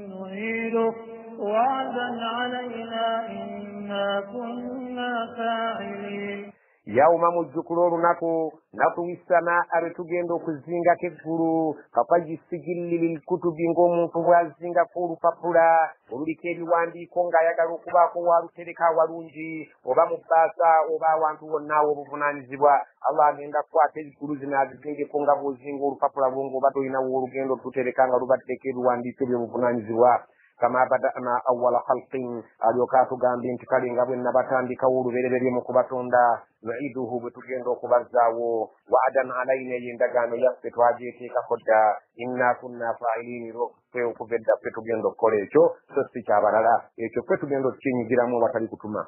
نعيده وعدا علينا إنا كنا فاعلين yauma mujjukulu olunaku natuwa essamaa lwe tugenda okuzingako eggulu kapaji sigilli lilkutubi ng'omuntu bw'azingako olupapula oluliko ebiwandiiko ng'ayagala okubaako walutereka awalungi oba mu bbaasa oba awantu wonna w'obuvunaanyizibwa Allah agenda kukwata eggulu zino azizingeko nga bw'ozinga olupapula lwo ng'oba tolinawo olugendo tutereka nga lubaddeko ebiwandiiko by'obuvunaanyizibwa kama bada'na awwala khalqin alyoka atugambye nti kale nga bwe nabatandikawo olubereberye mu kubatonda nu'iduhu bwe tugenda okubazzaawo wa'adan alayna y'endagaano yaffe twagyeteekako dda inna kunna fa'ilin ffe okuva edda ffe tugenda okukola ekyo so si kyabalala ekyo ffe tugenda okukinyigiramu watali kutuma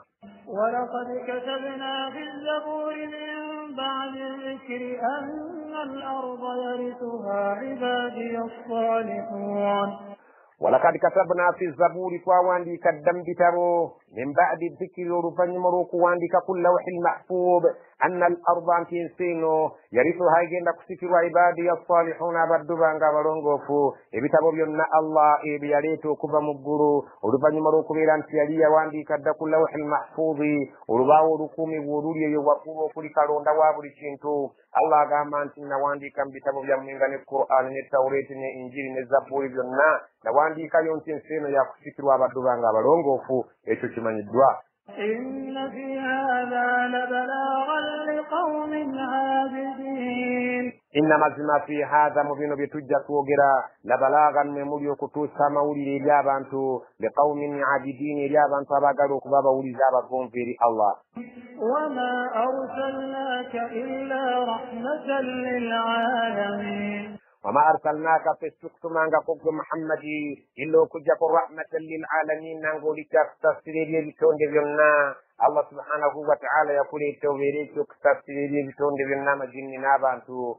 ولقد كتبنا في الزبور من بعد الذكر أن الأرض يرثها عبادي الصالحون ولقد كتبنا في الزبور فوانديك الدم بترو من بعد الذكر ورفن مروك وانديك كل لوح المحفوظ أن الأرض أنتينسينو يرثها يجينا كسفر عبادي الصالحون بدبان غبرونغوفو إبتابو بيونا الله إبياليتو كفا مقرو ورفن مروك بيران سياليا وانديك الدا كل لوح المحفوظ ورباو ركومي ورولي يوفو كلكارون دوابري شنتو الله غامانتنا وانديك بتابو بيامنغان القرآن التوريت إنجيل الزبور بيونا nawandiika yontinseno yakusikirwa abaddu nga abalongoofu ekyo kimanyiddwa إن في هذا لبلاغا لقوم عابدين إن mazima fi hadha mu bino bye tujja twogera labalagan memuli okutuusa amawulire eri abantu liqaumin abidin eri abantu abaagala okuba abawuliza abagomvu eri Allah وما أرسلناك إلا رحمة للعالمين وما أرسلناك في السكت مانغا فوق محمد إلا كجاك رحمة للعالمين نقول لك تفسير يبتون ديونا الله سبحانه وتعالى يقول التوبيريك تفسير يبتون ديونا مجن نابانتو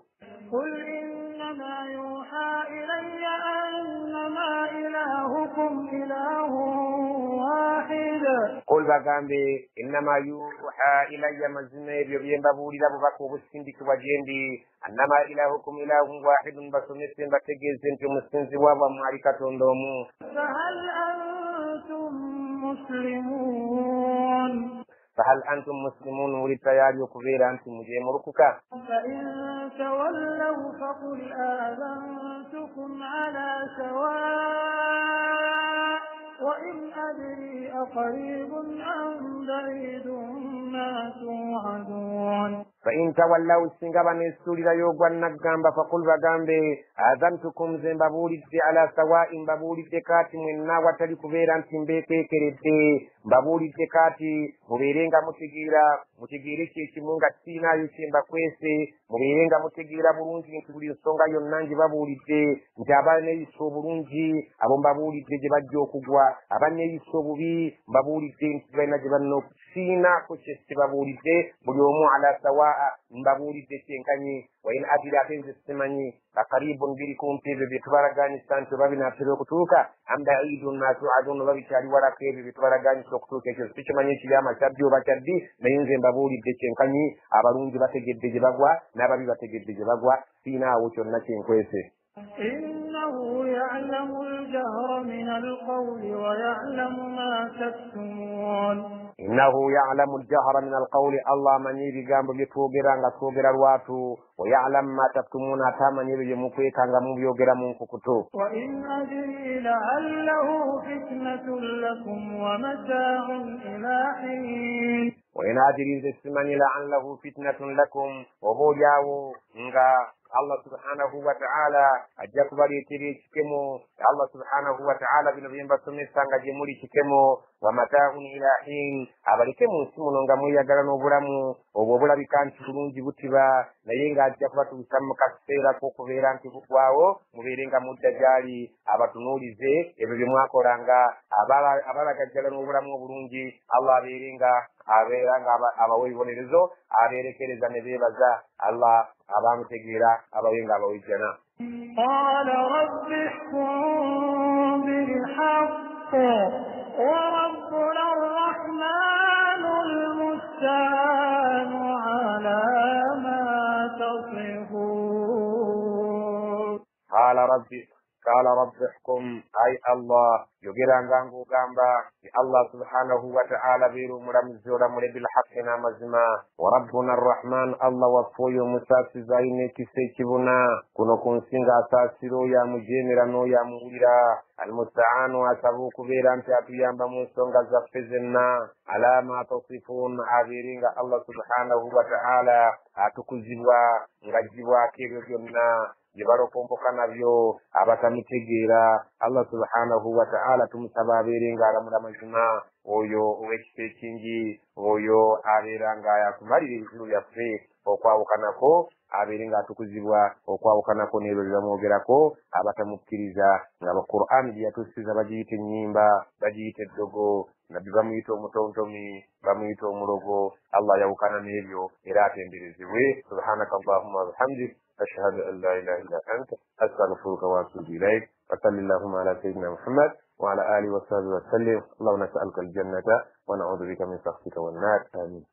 قل إنما يوحى إلي أنما إلهكم إله واحد قل بغامبي إنما يوحى إلي مزمير يبين بابولي لابوبك وبسندك وجيندي أنما إلهكم إله واحد بسنسين بتجيزين في مستنزي وابا معركة دومو فهل أنتم مسلمون فهل أنتم مسلمون ولد ياري كبير أنتم مجيمركك فإن تولوا فقل آذنتكم على سواء وإن أدري أقريب أم بعيد ما توعدون فإن تولوا السنغابا نسولي لا يوغوان نغامبا فقل بغامبي آذنتكم زين بابولي على سواء بابولي كاتي من واتلي كبير أنتم بيكي كريتي بابولي كاتي مبيرينغا mutegeere kyekimunga tiina yusimba kwese mubeerenga mutegeera bulungi nti buli nsonga yonna ngi babuulidde nti abaneeyisa obulungi abo mbabuulidde gye bajja okugwa abaneeyisa obubi mbabuulidde nti balina gye balina okusiinaako kyesi babuulidde buli omu ala sawaa mbabuulidde kyenkanyi wain adiri ate nze simanyi akaribun biri kumpi ebyo bye tubalaganyisa nti oba binaatera okutuuka am baidun ma tuadun oba bikyali walako ebyo bye tubalaganyisa okutuuka ekyo sikimanyi ekiyama kyaddi oba kyaddi naye nze mbabuulidde kyenkanyi abalungi bategedde gye bagwa n'ababi bategedde gye bagwa siinaawo kyonna kyenkwese إنه يعلم الجهر من القول ويعلم ما تكتمون إنه يعلم الجهر من القول الله من يبي جنب بيتوجر عن توجر الواتو ويعلم ما تكتمون أتمنى يبي مكويك عن جنب يوجر من كتو وإن أدري لعله فتنة لكم ومتاع إلى حين وإن أدري الزمن لعله فتنة لكم وبوجاو Allah subhanahu wa ta'ala ajja kubaleetera ekikemo Allah subhanahu wa ta'ala bino bye mbasomesa nga gye muli kikemo wa mataa'un ila hin abaleke mu nsi muno nga mweyagala n'obulamu obwo obulabika nti bulungi butiba naye ng'ajja kubatuusa mu kaseera k'okubeera nti bugwawo mubeere nga mudda gy'ali abatunuulize ebyo bye mwakolanga abalagajjala n'obulamu obulungi Allah abeera nga abawa ebibonerezo abeerekereza ne beebaza Allah abamutegeera abawe nga abawejjana قال رب احكم بالحق وربنا الرحمن المستعان على ما qala rabbi ihkum ay Allah yogera ngangu gamba Allah subhanahu wa ta'ala biru mulamuzi olamule bilhaqqi n'amazima wa rabbuna arrahman Allah wafuyo musasiza ine kise kibuna kuno kunsinga asasiro ya mujemera no ya muwulira almusta'anu asabu kubera nti atuyamba mu nsonga zaffe zenna ala ma tasifun abiringa Allah subhanahu wa ta'ala atukuzibwa ngajibwako ebyo byonna byebarokompoka nabyo abatamitegeera Allah subhanahu wa ta'ala tumusaba abeerenga alamula mazima oyo ow'ekisa ekingi oyo abeeranga yakumalira ebikulu byaffe okwawukanako abeerenga atukuzibwa okwawukanako n'ebyo byebamwogerako abatamukkiriza nga Qur'an gye yatusiza bagiyita ennyimba bagiyita eddogo nabbi bamuyita omutontomi bamuyita omulogo Allah yawukana n'ebyo era atenderezebwe subhanaka allahumma wa bihamdik ashhadu an la ilaha illa anta astaghfiruka wa atubu ilayk wa sallallahu ala sayyidina Muhammad wa ala alihi wa sahbihi wa sallim. Allahumma nas'aluka al-jannata wa na'udhu bika min sakhatika wan nar. Amin.